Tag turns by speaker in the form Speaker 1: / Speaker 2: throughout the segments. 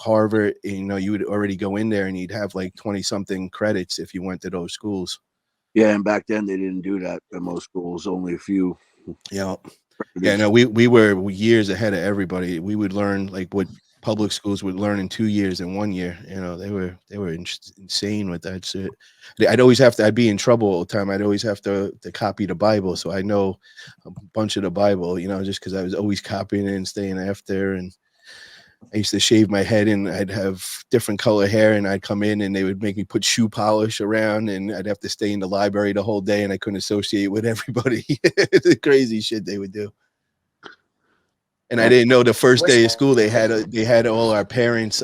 Speaker 1: Harvard, you would already go in there and you'd have like 20 something credits if you went to those schools.
Speaker 2: Yeah, and back then they didn't do that at most schools, only a few.
Speaker 1: Yeah. Yeah, no, we were years ahead of everybody. We would learn like what public schools would learn in 2 years and 1 year. They were insane with that shit. I'd be in trouble all the time. I'd always have to copy the Bible, so I know a bunch of the Bible, just because I was always copying it and staying after. And I used to shave my head and I'd have different color hair, and I'd come in and they would make me put shoe polish around, and I'd have to stay in the library the whole day, and I couldn't associate with everybody. The crazy shit they would do. And I didn't know the first day of school they had all our parents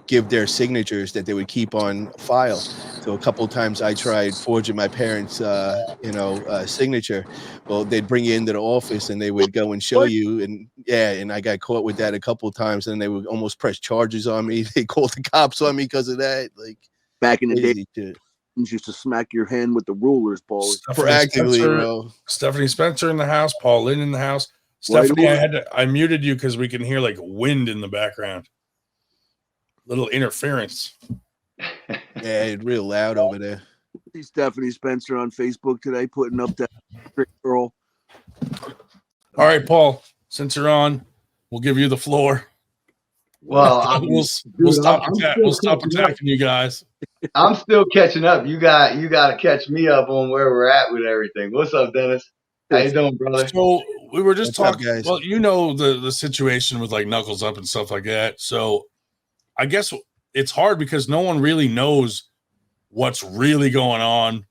Speaker 1: give their signatures that they would keep on file. So a couple of times I tried forging my parents' signature. Well, they'd bring you into the office and they would go and show you, and I got caught with that a couple of times, and they would almost press charges on me. They called the cops on me because of that. Like
Speaker 2: back in the day, you used to smack your hand with the rulers, Paul.
Speaker 1: Practically, bro.
Speaker 3: Stephanie Spencer in the house, Paul Linn in the house. Stephanie, I muted you because we can hear like wind in the background. Little interference.
Speaker 1: Yeah, it's real loud over there.
Speaker 2: See Stephanie Spencer on Facebook today putting up that girl.
Speaker 3: All right, Paul, since you're on, we'll give you the floor.
Speaker 4: Well,
Speaker 3: we'll stop attacking you guys.
Speaker 4: I'm still catching up. You got to catch me up on where we're at with everything. What's up, Dennis? How you doing, brother?
Speaker 3: So we were just talking.
Speaker 1: Guys?
Speaker 3: Well, the situation with like Knuckles Up and stuff like that. So I guess it's hard because no one really knows what's really going on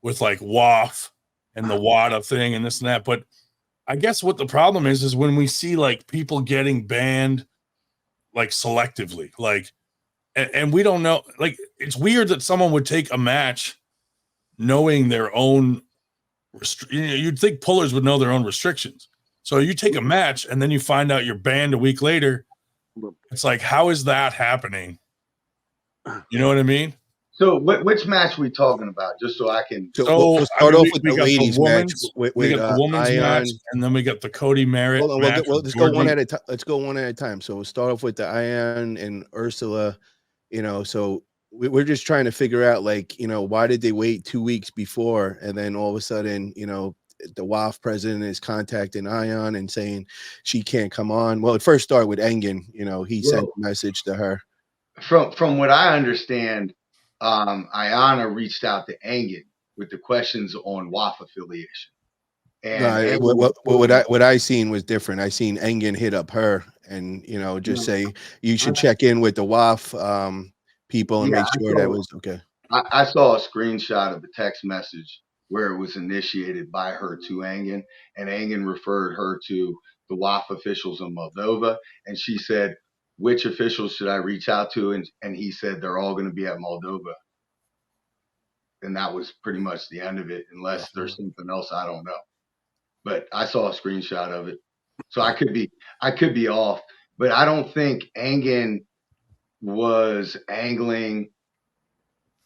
Speaker 3: with like WAF and the WADA thing and this and that. But I guess what the problem is when we see like people getting banned like selectively, like, and we don't know. Like, it's weird that someone would take a match knowing their own. You'd think pullers would know their own restrictions. So you take a match and then you find out you're banned a week later. It's like, how is that happening? You know what I mean?
Speaker 4: So which match we talking about? Just so I can.
Speaker 1: So we'll start off with the ladies match.
Speaker 3: We got the women's match, and then we got the Cody Merritt match.
Speaker 1: Let's go one at a time. Let's go one at a time. So we'll start off with the Ion and Ursula. So we're just trying to figure out, like, why did they wait 2 weeks before, and then all of a sudden, the WAF president is contacting Ion and saying she can't come on. Well, it first started with Engin. He sent a message to her.
Speaker 4: From what I understand, Iana reached out to Engin with the questions on WAF affiliation. And
Speaker 1: what I seen was different. I seen Engin hit up her and just say you should check in with the WAF people and make sure that was okay.
Speaker 4: I saw a screenshot of the text message where it was initiated by her to Engin, and Engin referred her to the WAF officials in Moldova, and she said, which officials should I reach out to? And he said they're all going to be at Moldova. And that was pretty much the end of it, unless there's something else I don't know. But I saw a screenshot of it. So I could be off, but I don't think Engin was angling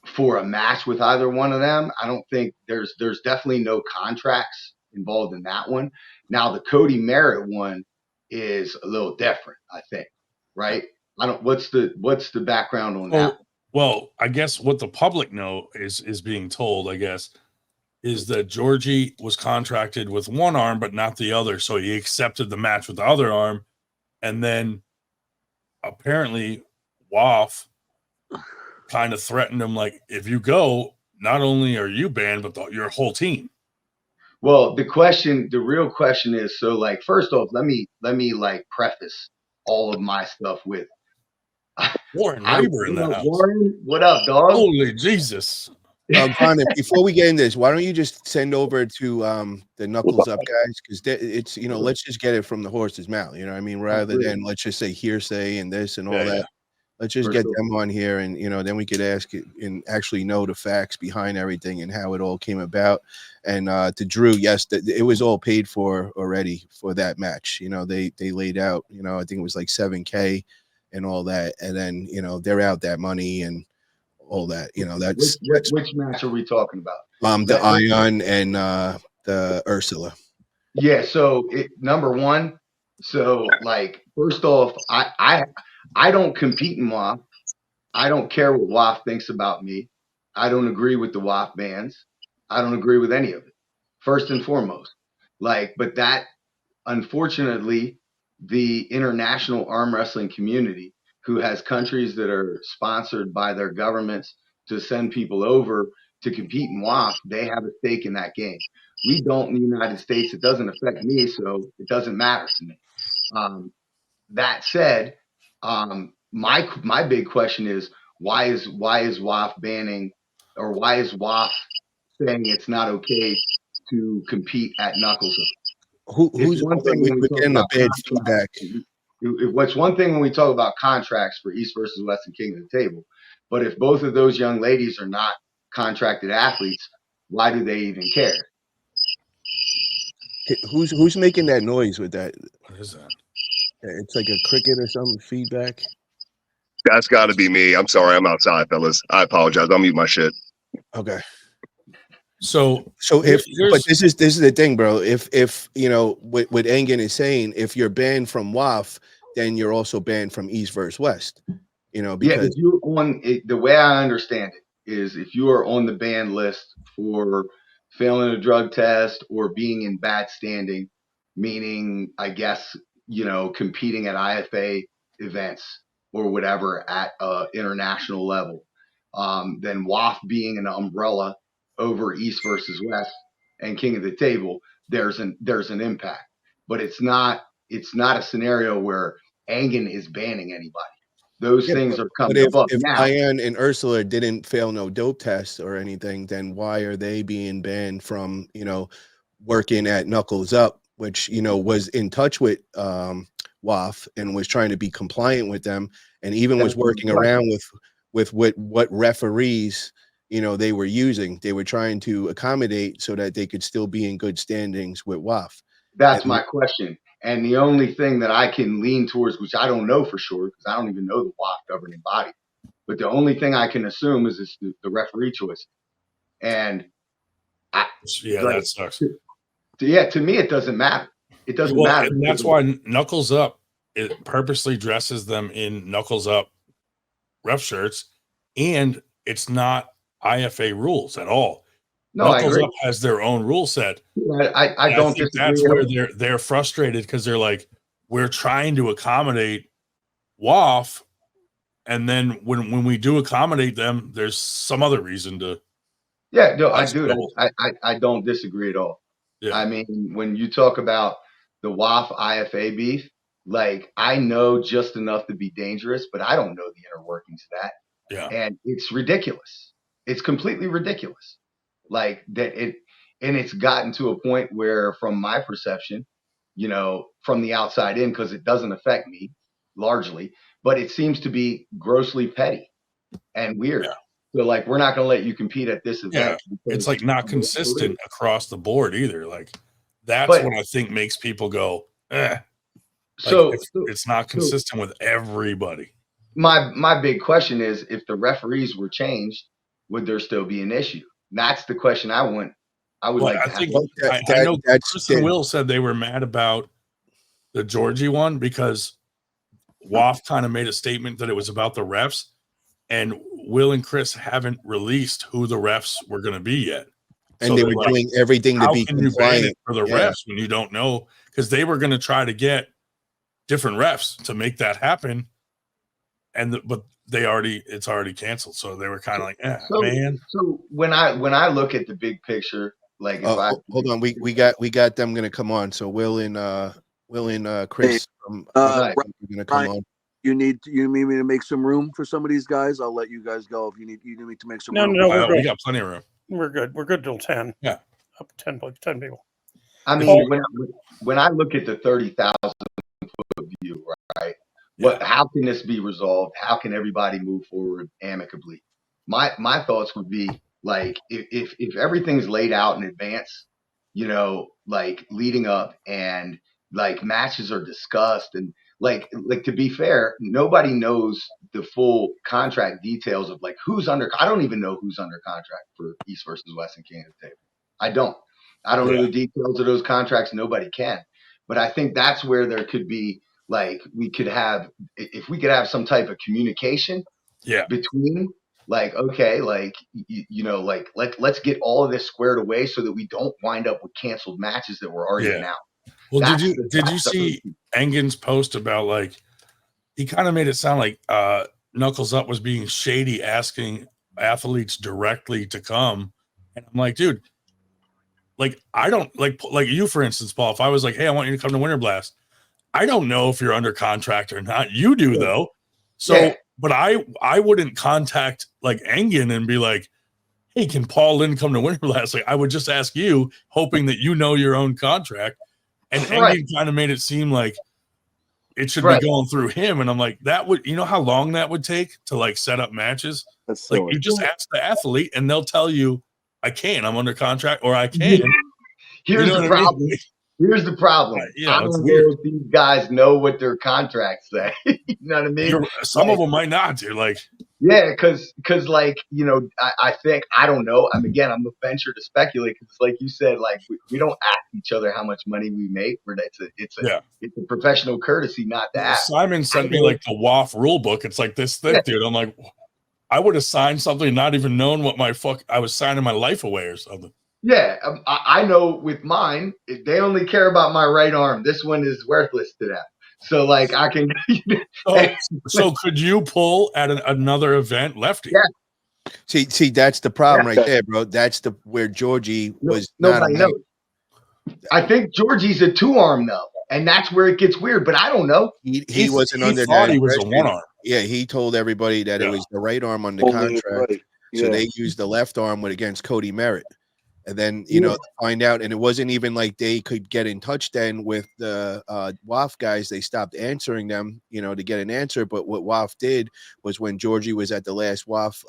Speaker 4: for a match with either one of them. I don't think there's definitely no contracts involved in that one. Now the Cody Merritt one is a little different, I think. Right? What's the background on that?
Speaker 3: Well, I guess what the public know is being told, I guess, is that Georgie was contracted with one arm but not the other, so he accepted the match with the other arm, and then apparently WAF kind of threatened him, like, if you go, not only are you banned, but your whole team.
Speaker 4: Well, the real question is, so, like, first off, let me like preface all of my stuff with
Speaker 3: Warren Raber in the house.
Speaker 4: Warren, what up, dog?
Speaker 3: Holy Jesus.
Speaker 1: Brandon, before we get in this, why don't you just send over to the Knuckles Up guys? Because it's, let's just get it from the horse's mouth. You know what I mean? Rather than let's just say hearsay and this and all that. Yeah. Let's just get them on here, and then we could ask it and actually know the facts behind everything and how it all came about. And to Drew, yes, it was all paid for already for that match. They laid out, I think it was like $7,000 and all that, and then they're out that money and all that. That's
Speaker 4: which match are we talking about?
Speaker 1: The Ion and the Ursula.
Speaker 4: Yeah. So number one. So, like, first off, I don't compete in WAF. I don't care what WAF thinks about me. I don't agree with the WAF bans. I don't agree with any of it. First and foremost, but that, unfortunately, the international arm wrestling community, who has countries that are sponsored by their governments to send people over to compete in WAF, they have a stake in that game. We don't in the United States. It doesn't affect me, so it doesn't matter to me. That said, my big question is why is WAF banning, or why is WAF saying it's not okay to compete at Knuckles Up?
Speaker 1: Who's
Speaker 4: One thing when we
Speaker 1: we're
Speaker 4: talk
Speaker 1: getting a
Speaker 4: about
Speaker 1: bad
Speaker 4: contracts.
Speaker 1: feedback.
Speaker 4: What's one thing when we talk about contracts for East versus West and King of the Table, but if both of those young ladies are not contracted athletes, why do they even care?
Speaker 1: Who's making that noise with that?
Speaker 3: What is that?
Speaker 1: It's like a cricket or something feedback.
Speaker 5: That's got to be me. I'm sorry. I'm outside, fellas. I apologize. I'll mute my shit.
Speaker 1: Okay.
Speaker 3: So
Speaker 1: if but this is the thing, bro. If you know what Engin is saying, if you're banned from WAF, then you're also banned from East versus West. You know, because
Speaker 4: if you're on it, the way I understand it is, if you are on the ban list for failing a drug test or being in bad standing, meaning, I guess, competing at IFA events or whatever at international level, then WAF being an umbrella over East versus West and King of the Table, there's an impact. But it's not a scenario where Engin is banning anybody. Those things are coming up.
Speaker 1: If
Speaker 4: Now,
Speaker 1: Ian and Ursula didn't fail no dope tests or anything, then why are they being banned from, working at Knuckles Up, which, was in touch with WAF and was trying to be compliant with them, and even was working around with what referees, they were using. They were trying to accommodate so that they could still be in good standings with WAF.
Speaker 4: That's my question. And the only thing that I can lean towards, which I don't know for sure, because I don't even know the WAF governing body, but the only thing I can assume is the referee choice. And
Speaker 3: that sucks.
Speaker 4: To me, it doesn't matter. It doesn't matter.
Speaker 3: And that's why Knuckles Up, it purposely dresses them in Knuckles Up ref shirts, and it's not IFA rules at all.
Speaker 4: No,
Speaker 3: Knuckles Up has their own rule set.
Speaker 4: I don't
Speaker 3: think that's where they're frustrated, because they're like, we're trying to accommodate WAF, and then when we do accommodate them, there's some other reason to.
Speaker 4: Yeah, no, I do. I don't disagree at all. Yeah. I mean, when you talk about the WAF IFA beef, I know just enough to be dangerous, but I don't know the inner workings of that.
Speaker 3: Yeah.
Speaker 4: And it's ridiculous. It's completely ridiculous. And it's gotten to a point where, from my perception, from the outside in, because it doesn't affect me largely, but it seems to be grossly petty and weird. Yeah. So we're not going to let you compete at this event.
Speaker 3: Yeah. It's not consistent across the board either. That's what I think makes people go, eh. It's not consistent with everybody.
Speaker 4: My big question is, if the referees were changed, would there still be an issue? That's the question I would like to have.
Speaker 3: I know Chris and Will said they were mad about the Georgie one because WAF kind of made a statement that it was about the refs, and Will and Chris haven't released who the refs were going to be yet.
Speaker 1: And so they were doing everything to be compliant
Speaker 3: for the refs when you don't know, because they were going to try to get different refs to make that happen. But it's already canceled. So they were kind of man.
Speaker 4: So when I look at the big picture,
Speaker 1: hold on, we got them going to come on. So Will and Chris
Speaker 2: are going to come on. You need me to make some room for some of these guys? I'll let you guys go if you need me to make some room.
Speaker 3: No, we got plenty of room.
Speaker 6: We're good. We're good till 10.
Speaker 3: Yeah,
Speaker 6: up to 10 people.
Speaker 4: I mean, when I look at the 30,000 foot view, right? Yeah. How can this be resolved? How can everybody move forward amicably? My thoughts would be if everything's laid out in advance, leading up, and matches are discussed, and to be fair, nobody knows the full contract details of who's under. I don't even know who's under contract for East versus West and King of the Table. I don't know the details of those contracts. Nobody can. But I think that's where there could be like we could have, if we could have some type of communication between, like, okay, like, you know, like let's get all of this squared away so that we don't wind up with canceled matches that were already announced.
Speaker 3: Well, did you see Engin's post about, like, he kind of made it sound like Knuckles Up was being shady, asking athletes directly to come, and I'm like, dude, like, I don't like you, for instance, Paul. If I was like, hey, I want you to come to Winter Blast, I don't know if you're under contract or not. You do though. So, but I wouldn't contact like Engin and be like, hey, can Paul Linn come to Winter Blast? Like, I would just ask you, hoping that you know your own contract. And Engin kind of made it seem like it should be going through him. And I'm like, that would, you know how long that would take to like set up matches?
Speaker 2: That's
Speaker 3: like, you just ask the athlete and they'll tell you, I can't, I'm under contract, or I can.
Speaker 4: Here's the problem. Here's the problem. I don't know if these guys know what their contracts say. You know what I mean?
Speaker 3: Some of them might not, dude. Like,
Speaker 4: yeah, because like, you know, I think, I don't know. I mean, again, I'm a venture to speculate because, like you said, like we don't ask each other how much money we make. It's a professional courtesy not to ask.
Speaker 3: Simon sent me like the WAF rule book. It's like this thick, dude. I'm like, I would have signed something not even knowing what I was signing my life away or something.
Speaker 4: Yeah, I know with mine, they only care about my right arm. This one is worthless to them. So, like, I can.
Speaker 3: So could you pull at another event lefty?
Speaker 4: Yeah.
Speaker 1: See, that's the problem right there, bro. That's where Georgie was.
Speaker 4: Nobody knows. I think Georgie's a 2-arm though, and that's where it gets weird. But I don't know.
Speaker 1: He wasn't under
Speaker 3: that.
Speaker 1: He
Speaker 3: was a 1-arm.
Speaker 1: Yeah, he told everybody that it was the right arm on the contract. So they used the left arm against Cody Merritt. And then, you know, to find out, and it wasn't even like they could get in touch then with the WAF guys. They stopped answering them, you know, to get an answer. But what WAF did was when Georgie was at the last WAF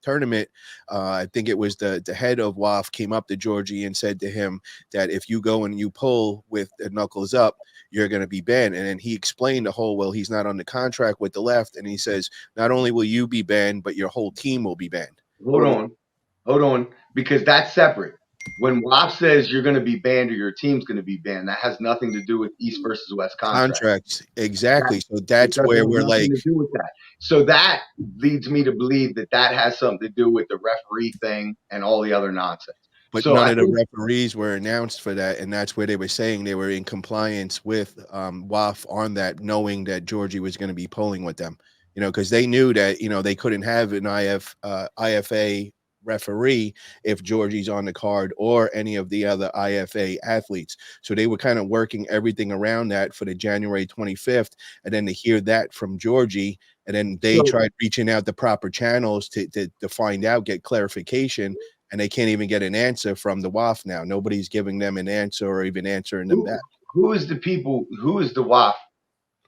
Speaker 1: tournament, I think it was the head of WAF came up to Georgie and said to him that if you go and you pull with the knuckles up, you're going to be banned. And then he explained the whole, well, he's not on the contract with the left. And he says, not only will you be banned, but your whole team will be banned.
Speaker 4: Hold on, because that's separate. When WAP says you're going to be banned or your team's going to be banned, that has nothing to do with East versus West contracts.
Speaker 1: Exactly. So that's where we're like.
Speaker 4: To do with that. So that leads me to believe that has something to do with the referee thing and all the other nonsense.
Speaker 1: But none of the referees were announced for that, and that's where they were saying they were in compliance with WAF on that, knowing that Georgie was going to be polling with them. You know, because they knew that, you know, they couldn't have an IFA referee if Georgie's on the card or any of the other IFA athletes. So they were kind of working everything around that for the January 25th. And then to hear that from Georgie, and then they tried reaching out the proper channels to find out, get clarification, and they can't even get an answer from the WAF now. Nobody's giving them an answer or even answering them back.
Speaker 4: Who is the WAF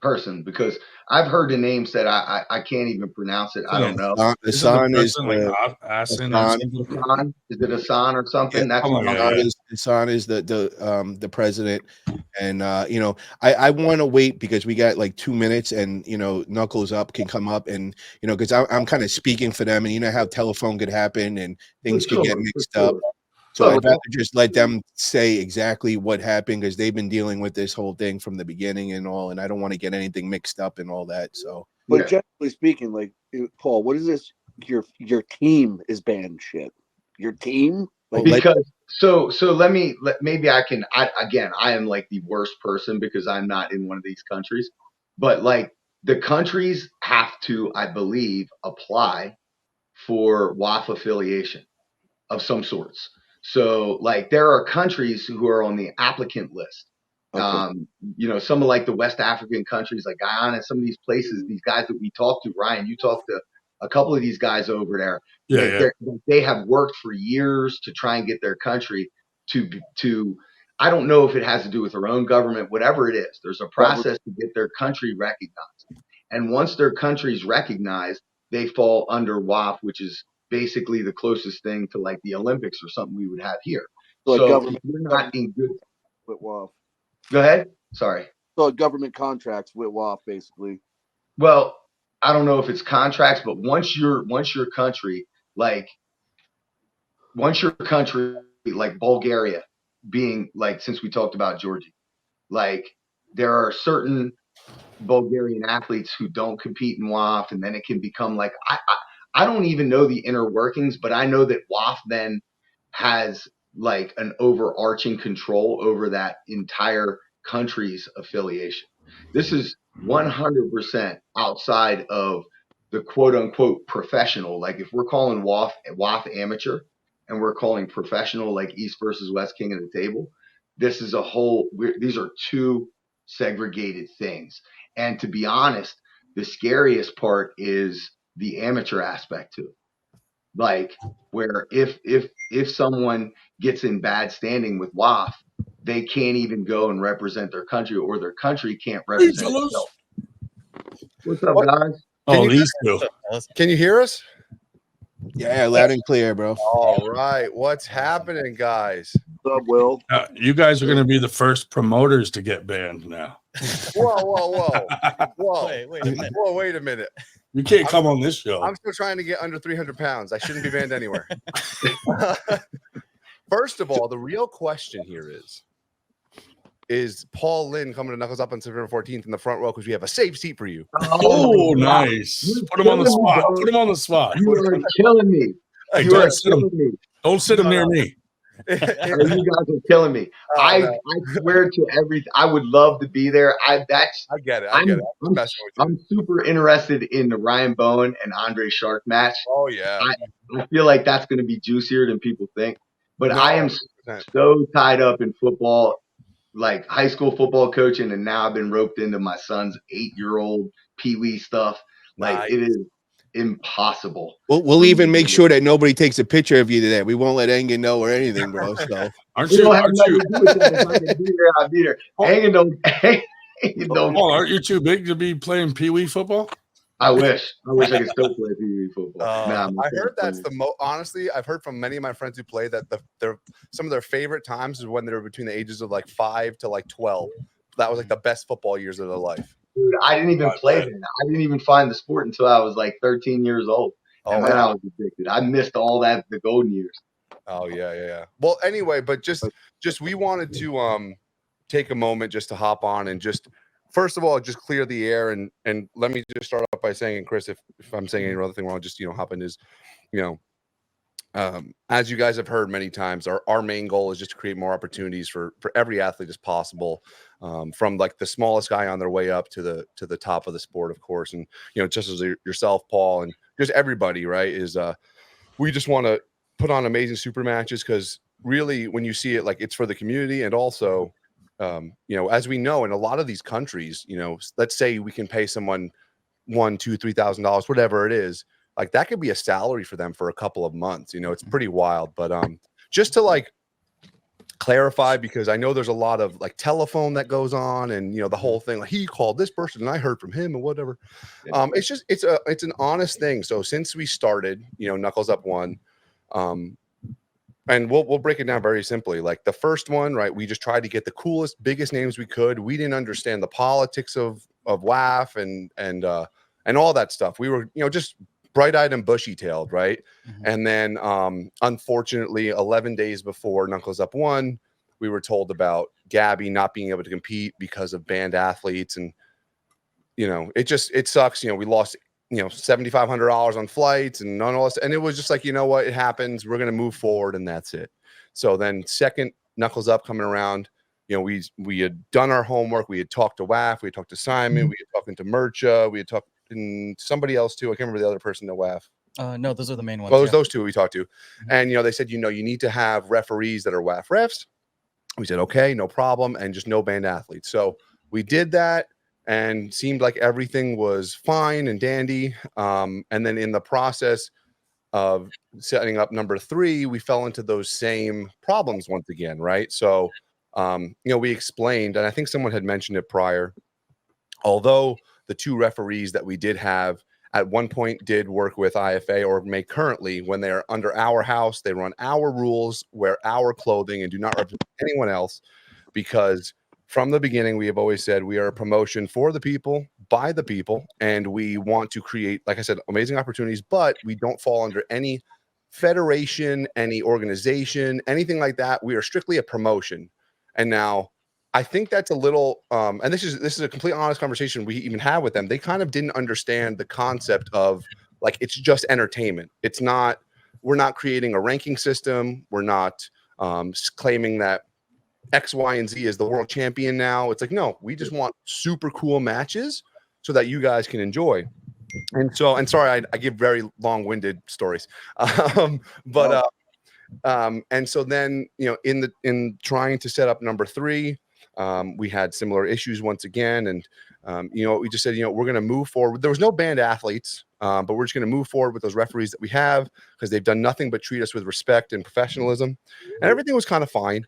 Speaker 4: person? Because I've heard the name said, I can't even pronounce it. I don't know.
Speaker 1: Hassan is
Speaker 4: Hassan. Is it Hassan or something?
Speaker 1: Yeah, Hassan is the president. And you know, I want to wait because we got like 2 minutes, and you know, Knuckles Up can come up, and you know, because I'm kind of speaking for them, and you know how telephone could happen and things could get mixed up. So I'd rather just let them say exactly what happened, because they've been dealing with this whole thing from the beginning and all, and I don't want to get anything mixed up and all that. So,
Speaker 2: but generally speaking, like, Paul, what is this? Your team is banned shit. Your team?
Speaker 4: Like, because maybe I can. I am like the worst person because I'm not in one of these countries, but like the countries have to, I believe, apply for WAF affiliation of some sorts. So, like, there are countries who are on the applicant list. Okay. You know, some of like the West African countries, like Guyana, some of these places, these guys that we talked to, Ryan, you talked to a couple of these guys over there. They have worked for years to try and get their country to. I don't know if it has to do with their own government, whatever it is. There's a process to get their country recognized, and once their country's recognized, they fall under WAF, which is basically the closest thing to like the Olympics or something we would have here. So government, we're not in good
Speaker 2: with WAF.
Speaker 4: Go ahead. Sorry.
Speaker 2: So government contracts with WAF, basically.
Speaker 4: Well, I don't know if it's contracts, but once your country like Bulgaria being like, since we talked about Georgia, like there are certain Bulgarian athletes who don't compete in WAF, and then it can become like I don't even know the inner workings, but I know that WAF then has like an overarching control over that entire country's affiliation. This is 100% outside of the quote unquote professional. Like if we're calling WAF amateur and we're calling professional like East versus West King of the table, this is these are two segregated things. And to be honest, the scariest part is the amateur aspect to it. Like where if someone gets in bad standing with WAF, they can't even go and represent their country, or their country can't represent itself. What's up, guys?
Speaker 3: Oh, these two.
Speaker 7: Can you hear us?
Speaker 1: Yeah, loud and clear, bro.
Speaker 7: All right. What's happening, guys?
Speaker 2: What's up, Will?
Speaker 3: You guys are going to be the first promoters to get banned now.
Speaker 7: Whoa.
Speaker 6: Wait a minute.
Speaker 7: Whoa, wait a minute.
Speaker 3: You can't come on this show.
Speaker 7: I'm still trying to get under 300 pounds. I shouldn't be banned anywhere. First of all, the real question here is Paul Linn coming to Knuckles Up on September 14th in the front row because we have a safe seat for you?
Speaker 3: Oh, nice. Put him on the spot. Put him on the spot.
Speaker 4: You are killing me.
Speaker 3: Hey,
Speaker 4: You are
Speaker 3: don't sit him.
Speaker 4: killing me.
Speaker 3: Don't sit him near me.
Speaker 4: You guys are killing me. I swear to everything. I would love to be there. I get it. I'm super interested in the Ryan Bowen and Andre Shark match.
Speaker 7: Oh yeah.
Speaker 4: I feel like that's going to be juicier than people think. But I am so tied up in football, like high school football coaching, and now I've been roped into my son's 8-year-old peewee stuff. Like it is impossible.
Speaker 1: We'll even make sure that nobody takes a picture of you today. We won't let Engin know or anything, bro. So
Speaker 3: aren't you?
Speaker 4: If I can be there, I'll be there. Engin don't.
Speaker 3: Aren't you too big to be playing pee-wee football?
Speaker 4: I wish I could still play pee-wee football.
Speaker 7: I heard that's the most. Honestly, I've heard from many of my friends who play that some of their favorite times is when they were between the ages of like 5 to like 12. That was like the best football years of their life.
Speaker 4: Dude, I didn't even play then. I didn't even find the sport until I was like 13 years old. And then I was addicted. I missed all that, the golden years.
Speaker 7: Oh yeah. Well, anyway, but just we wanted to take a moment just to hop on and just first of all just clear the air and let me just start off by saying, and Chris, if I'm saying any other thing wrong, just hop in is, as you guys have heard many times, our main goal is just to create more opportunities for every athlete as possible, from like the smallest guy on their way up to the top of the sport, of course. And just as yourself, Paul, and just everybody, right, is we just want to put on amazing super matches because really when you see it, like, it's for the community. And also as we know in a lot of these countries, let's say we can pay someone $1,000, $2,000, $3,000, whatever it is. Like that could be a salary for them for a couple of months. It's pretty wild. But just to like clarify, because I know there's a lot of like telephone that goes on, and the whole thing. Like he called this person, and I heard from him, and whatever. It's an honest thing. So since we started, Knuckles Up 1, and we'll break it down very simply. Like the first one, right? We just tried to get the coolest, biggest names we could. We didn't understand the politics of WAF and all that stuff. We were just bright-eyed and bushy-tailed, right? Mm-hmm. And then, unfortunately, 11 days before Knuckles Up 1, we were told about Gabby not being able to compete because of banned athletes, and it sucks. We lost $7,500 on flights and all this, and it was just like, what, it happens. We're gonna move forward, and that's it. So then, second Knuckles Up coming around, we had done our homework. We had talked to WAF, we had talked to Simon, we had talked to Murcha, we had talked and somebody else too. I can't remember the other person to WAF.
Speaker 8: No, those are the main ones.
Speaker 7: Well, those two we talked to. And they said, you need to have referees that are WAF refs. We said, okay, no problem, and just no banned athletes. So we did that, and seemed like everything was fine and dandy. And then in the process of setting up number 3, we fell into those same problems once again, right? So we explained, and I think someone had mentioned it prior, although the 2 referees that we did have at one point did work with IFA, or may currently, when they are under our house, they run our rules, wear our clothing, and do not represent anyone else, because from the beginning, we have always said we are a promotion for the people, by the people, and we want to create, like I said, amazing opportunities, but we don't fall under any federation, any organization, anything like that. We are strictly a promotion. And now I think that's a little, and this is a complete honest conversation we even had with them. They kind of didn't understand the concept of like it's just entertainment. It's not. We're not creating a ranking system. We're not claiming that X, Y, and Z is the world champion now. It's like no, we just want super cool matches so that you guys can enjoy. And so, and sorry, I give very long-winded stories, but. And so then, you know, in trying to set up number 3, we had similar issues once again. And, you know, we just said, you know, we're going to move forward. There was no banned athletes, but we're just going to move forward with those referees that we have because they've done nothing but treat us with respect and professionalism. And everything was kind of fine.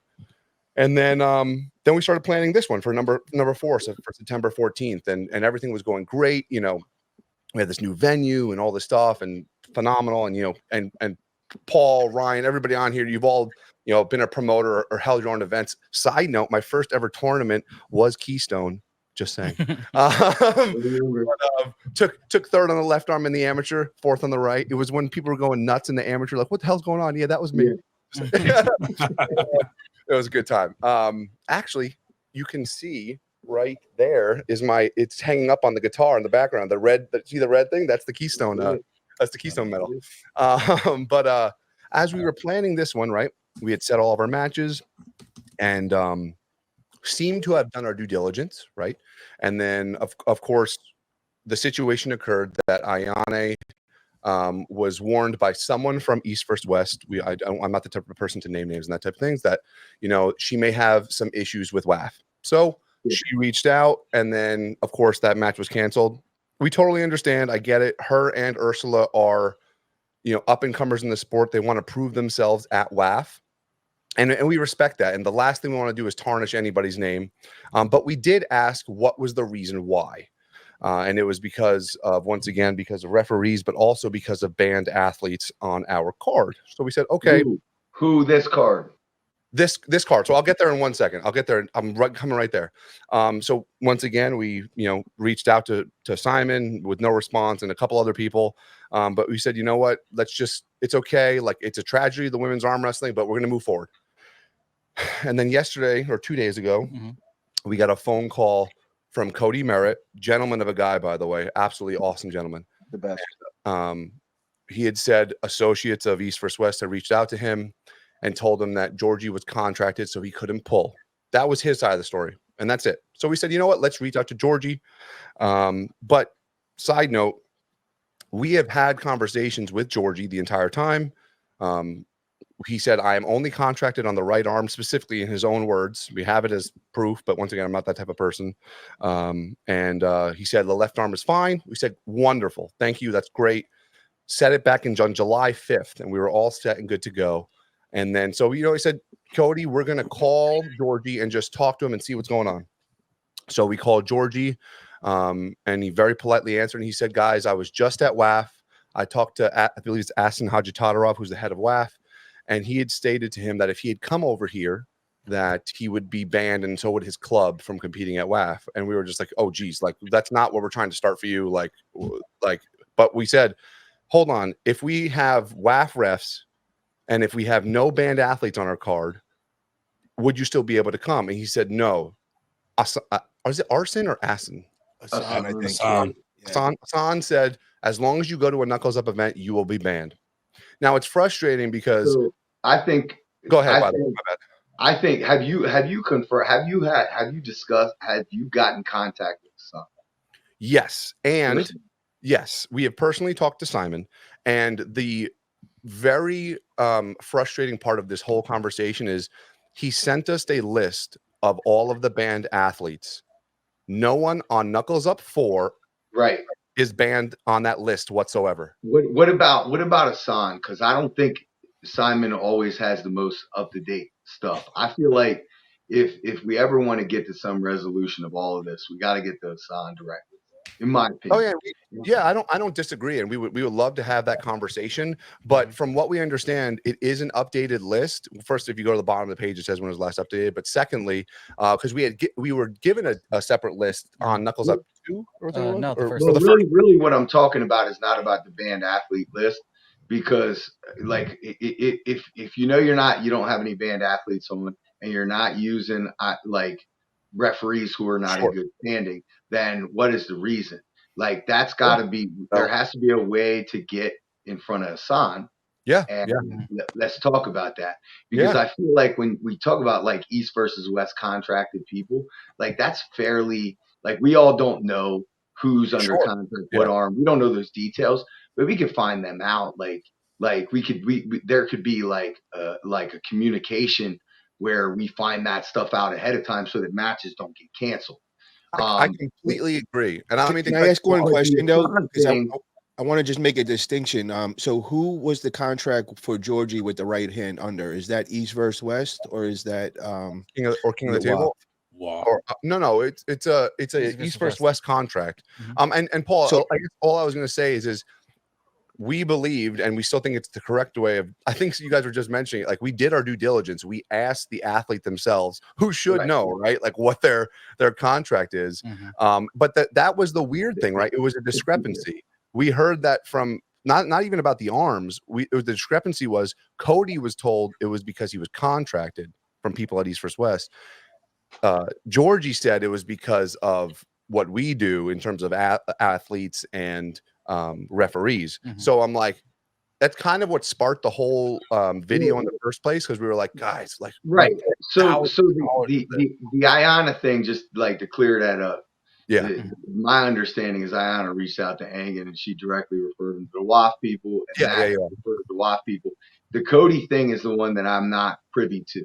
Speaker 7: And then we started planning this one for number 4, so for September 14th. And everything was going great. You know, we had this new venue and all this stuff and phenomenal. And, you know, and Paul, Ryan, everybody on here, you've all, you know, been a promoter or held your own events. Side note, my first ever tournament was Keystone. Just saying. Took third on the left arm in the amateur, fourth on the right. It was when people were going nuts in the amateur, like, what the hell's going on? Yeah, that was me. Yeah. It was a good time. Actually, you can see right there is it's hanging up on the guitar in the background. The red, see the red thing? That's the Keystone. That's the Keystone medal. But as we were planning this one, right, we had set all of our matches and seemed to have done our due diligence, right? And then, of course, the situation occurred that Ayane was warned by someone from East vs. West. I'm not the type of person to name names and that type of things, that, you know, she may have some issues with WAF. So she reached out, and then, of course, that match was canceled. We totally understand. I get it. Her and Ursula are, you know, up and comers in the sport. They want to prove themselves at WAF. And we respect that. And the last thing we want to do is tarnish anybody's name. But we did ask what was the reason why. And it was because of, once again, because of referees, but also because of banned athletes on our card. So we said, okay.
Speaker 4: Who this card?
Speaker 7: This card. So I'll get there in 1 second. I'll get there. I'm coming right there. So once again, we, you know, reached out to Simon with no response and a couple other people. But we said, you know what, it's okay. Like, it's a tragedy, the women's arm wrestling, but we're going to move forward. And then yesterday or 2 days ago, we got a phone call from Cody Merritt, gentleman of a guy, by the way, absolutely awesome gentleman.
Speaker 2: The best.
Speaker 7: And, he had said associates of East vs. West had reached out to him and told him that Georgie was contracted, so he couldn't pull. That was his side of the story, and that's it. So we said, you know what, let's reach out to Georgie. But side note, we have had conversations with Georgie the entire time. He said, I am only contracted on the right arm, specifically in his own words. We have it as proof, but once again, I'm not that type of person. And he said, the left arm is fine. We said, wonderful. Thank you. That's great. Set it back on July 5th, and we were all set and good to go. And then, so, you know, he said, Cody, we're going to call Georgie and just talk to him and see what's going on. So we called Georgie, and he very politely answered. And he said, guys, I was just at WAF. I talked to, I believe it's Asin Hajitatarov, who's the head of WAF. And he had stated to him that if he had come over here, that he would be banned, and so would his club, from competing at WAF. And we were just like, oh, geez, like, that's not what we're trying to start for you. Like, but we said, hold on. If we have WAF refs and if we have no banned athletes on our card, would you still be able to come? And he said, no. Is it Arson or Asin?
Speaker 1: Hassan, I think.
Speaker 7: Hassan said, as long as you go to a Knuckles Up event, you will be banned. Now, it's frustrating because
Speaker 4: I think.
Speaker 7: Go ahead. By the way, my bad.
Speaker 4: I think have you confirmed? Have you discussed? Have you gotten contact with Hassan?
Speaker 7: Yes, and yes, we have personally talked to Simon, and the very frustrating part of this whole conversation is he sent us a list of all of the banned athletes. No one on Knuckles Up 4 is banned on that list whatsoever.
Speaker 4: What about Hassan? Because I don't think Simon always has the most up-to-date stuff. I feel like if we ever want to get to some resolution of all of this, we got to get to Hassan directly, in my opinion.
Speaker 7: Oh yeah, I don't disagree, and we would love to have that conversation. But from what we understand, it is an updated list. First, if you go to the bottom of the page, it says when it was last updated. But secondly, because we were given a separate list on Knuckles Up 2.
Speaker 6: No,
Speaker 4: really, what I'm talking about is not about the banned athlete list, because like if you know you don't have any banned athletes on, and you're not using referees who are not
Speaker 7: Sure.
Speaker 4: in good standing, then what is the reason? Like that's got to be. There has to be a way to get in front of Hassan.
Speaker 7: Yeah.
Speaker 4: And
Speaker 7: Yeah.
Speaker 4: let's talk about that, because I feel like when we talk about like East versus West contracted people, like that's fairly, like we all don't know who's under
Speaker 7: Sure.
Speaker 4: contract, what arm. We don't know those details, but we could find them out. Like we there could be like a communication where we find that stuff out ahead of time so that matches don't get canceled.
Speaker 7: I completely agree. And I don't mean to
Speaker 1: Can I ask one question though? Because
Speaker 4: thing,
Speaker 1: I want to just make a distinction. So who was the contract for Georgie with the right hand under? Is that East versus West, or is that
Speaker 7: King of the Table?
Speaker 3: Wow.
Speaker 7: Or, no, it's a East versus West contract. And Paul,
Speaker 1: So-
Speaker 7: I guess all I was going to say is we believed, and we still think it's the correct way of. I think you guys were just mentioning it. Like we did our due diligence. We asked the athlete themselves, who should know, right? Like what their contract is. But that was the weird thing, right? It was a discrepancy. We heard that from not even about the arms. The discrepancy was Cody was told it was because he was contracted from people at East versus West. Georgie said it was because of what we do in terms of athletes and referees. So I'm like, that's kind of what sparked the whole video in the first place, because we were like, guys, like,
Speaker 4: right. So the Ayana thing, just like to clear that up.
Speaker 7: Yeah.
Speaker 4: My understanding is Ayana reached out to Engin and she directly referred him to the WAF people, and referred to the WAF people. The Cody thing is the one that I'm not privy to.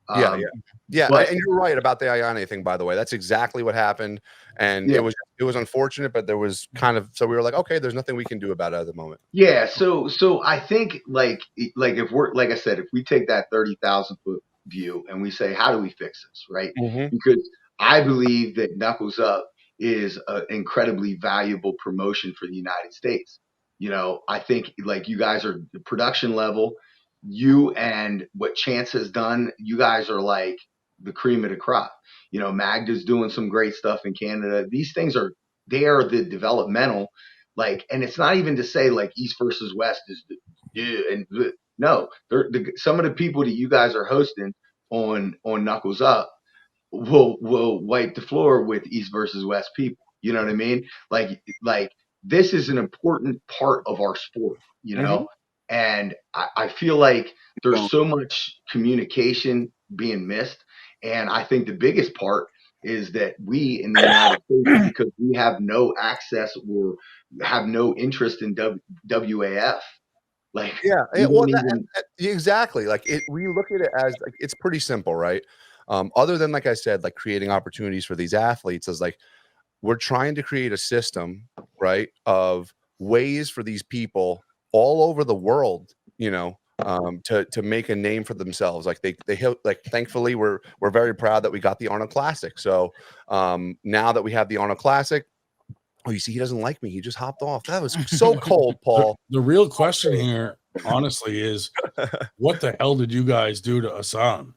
Speaker 7: And you're right about the Ayane thing, by the way. That's exactly what happened, and it was unfortunate, but there was so we were like, okay, there's nothing we can do about it at the moment.
Speaker 4: Yeah, so I think like if we're, like I said, if we take that 30,000 foot view and we say, how do we fix this, right? Because I believe that Knuckles Up is an incredibly valuable promotion for the United States. You know, I think like you guys are the production level. You and what Chance has done, you guys are like the cream of the crop. You know, Magda's doing some great stuff in Canada. These things are the developmental, like, and it's not even to say like East versus West is no. Some of the people that you guys are hosting on Knuckles Up will wipe the floor with East versus West people. You know what I mean? Like this is an important part of our sport, you know? And I feel like there's so much communication being missed. And I think the biggest part is that we in the United States, because we have no access or have no interest in WAF. Like,
Speaker 7: exactly. Like we look at it as like, it's pretty simple, right? Other than, like I said, like creating opportunities for these athletes, is like we're trying to create a system, right, of ways for these people all over the world, you know, to make a name for themselves. Like they like, thankfully we're very proud that we got the Arnold Classic. So now that we have the Arnold Classic, oh, you see, he doesn't like me. He just hopped off. That was so cold, Paul.
Speaker 3: The real question here, honestly, is what the hell did you guys do to Hassan?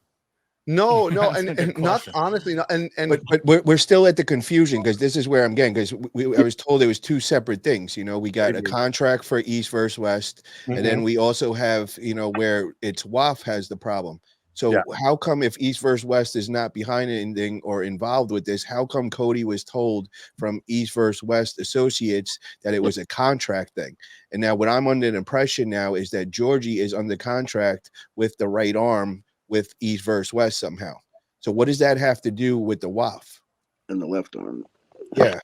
Speaker 7: No, and not honestly, not, and
Speaker 1: but we're still at the confusion, because this is where I'm getting, because I was told there was two separate things. You know, we got a contract for East versus West, and then we also have, you know, where it's WAF has the problem. So how come, if East versus West is not behind anything or involved with this, how come Cody was told from East versus West associates that it was a contract thing? And now what I'm under the impression now is that Georgie is under contract with the right arm with East versus West somehow. So what does that have to do with the WAF
Speaker 2: and the left arm?
Speaker 1: Yeah.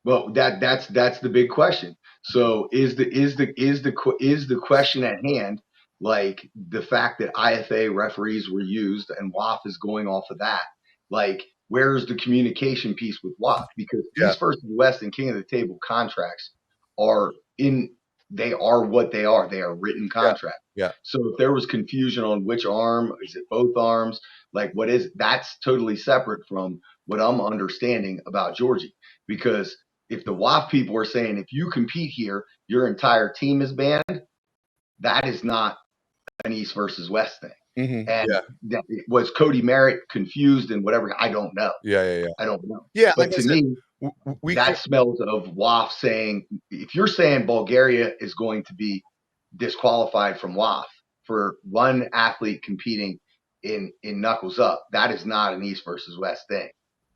Speaker 4: Well, that's the big question. So is the question at hand, like the fact that IFA referees were used and WAF is going off of that? Like, where is the communication piece with WAF? Because East versus West and King of the Table contracts are what they are. They are written contracts.
Speaker 7: Yeah.
Speaker 4: So if there was confusion on which arm, is it both arms? Like, what is, that's totally separate from what I'm understanding about Georgie. Because if the WAF people are saying, if you compete here, your entire team is banned, that is not an East versus West thing. And was Cody Merritt confused and whatever? I don't know. I don't know.
Speaker 7: Yeah,
Speaker 4: but like to me, that smells of WAF saying, if you're saying Bulgaria is going to be disqualified from WAF for one athlete competing in Knuckles Up, that is not an East versus West thing.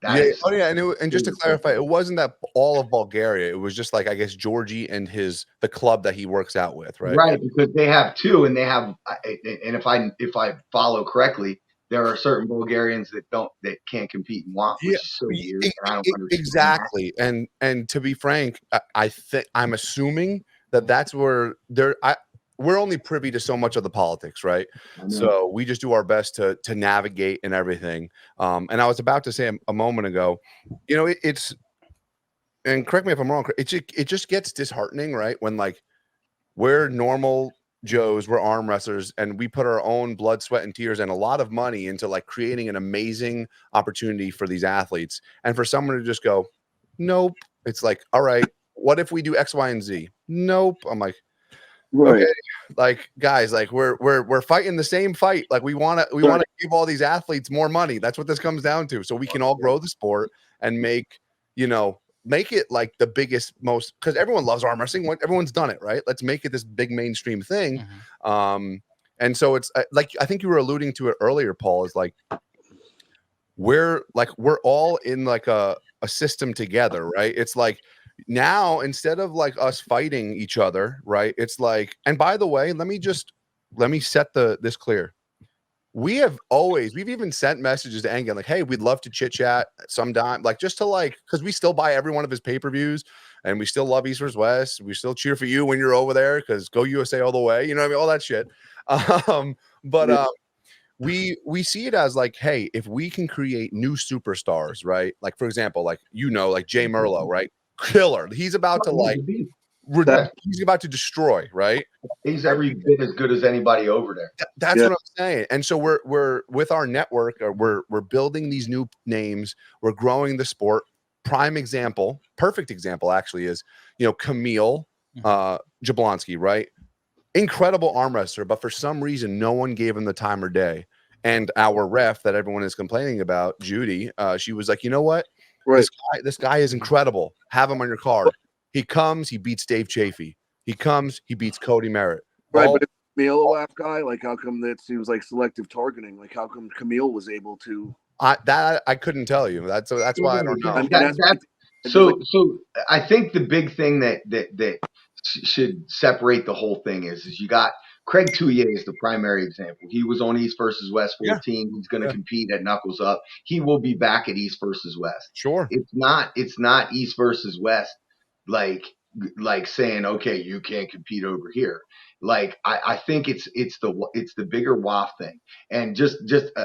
Speaker 7: Yeah. Oh yeah, and just to clarify, it wasn't that all of Bulgaria. It was just like, I guess, Georgie and the club that he works out with, right?
Speaker 4: Right, because they have two, and they have, and if I follow correctly, there are certain Bulgarians that can't compete in WAP, which is so weird, and I don't understand
Speaker 7: exactly.
Speaker 4: that.
Speaker 7: And to be frank, I think I'm assuming that's where we're only privy to so much of the politics, right? So we just do our best to navigate and everything. And I was about to say a moment ago, it's, and correct me if I'm wrong, it just gets disheartening, right? When like we're normal Joes, we're arm wrestlers, and we put our own blood, sweat, and tears and a lot of money into like creating an amazing opportunity for these athletes. And for someone to just go, nope, it's like, all right, what if we do X, Y, and Z? Nope. I'm like, okay, like guys, like we're fighting the same fight. Like we want to give all these athletes more money. That's what this comes down to. So we can all grow the sport and make it like the biggest, most, because everyone loves arm wrestling. Everyone's done it, right? Let's make it this big mainstream thing. And so it's like, I think you were alluding to it earlier, Paul, is like we're all in like a system together, right? It's like now, instead of like us fighting each other, right? It's like, and by the way, let me set this clear. We've even sent messages to Engin like, hey, we'd love to chit chat sometime, like just to like, because we still buy every one of his pay-per-views and we still love East vs West. We still cheer for you when you're over there because go USA all the way, you know what I mean? All that shit. We see it as like, hey, if we can create new superstars, right? Like for example, like like Jay Merlo, right? Killer. He's about to like he's about to destroy, right?
Speaker 4: He's every bit as good as anybody over there.
Speaker 7: That's what I'm saying. And so we're with our network, we're building these new names, we're growing the sport. Prime example, perfect example actually is, Camille Jablonski, right? Incredible arm wrestler, but for some reason no one gave him the time or day. And our ref that everyone is complaining about, Judy, she was like, you know what? Right. This guy is incredible. Have him on your card. He comes, he beats Dave Chafee. He comes, he beats Cody Merritt.
Speaker 2: Right, but if Camille a WAP guy, like how come that seems like selective targeting? Like how come Camille was able to?
Speaker 7: I couldn't tell you. That's why I don't know.
Speaker 4: I mean, so I think the big thing that should separate the whole thing is you got Craig Touye is the primary example. He was on East versus West 14. Yeah. He's going to compete at Knuckles Up. He will be back at East versus West.
Speaker 7: Sure.
Speaker 4: It's not East versus West like saying, okay, you can't compete over here. Like I think it's the bigger WAF thing. And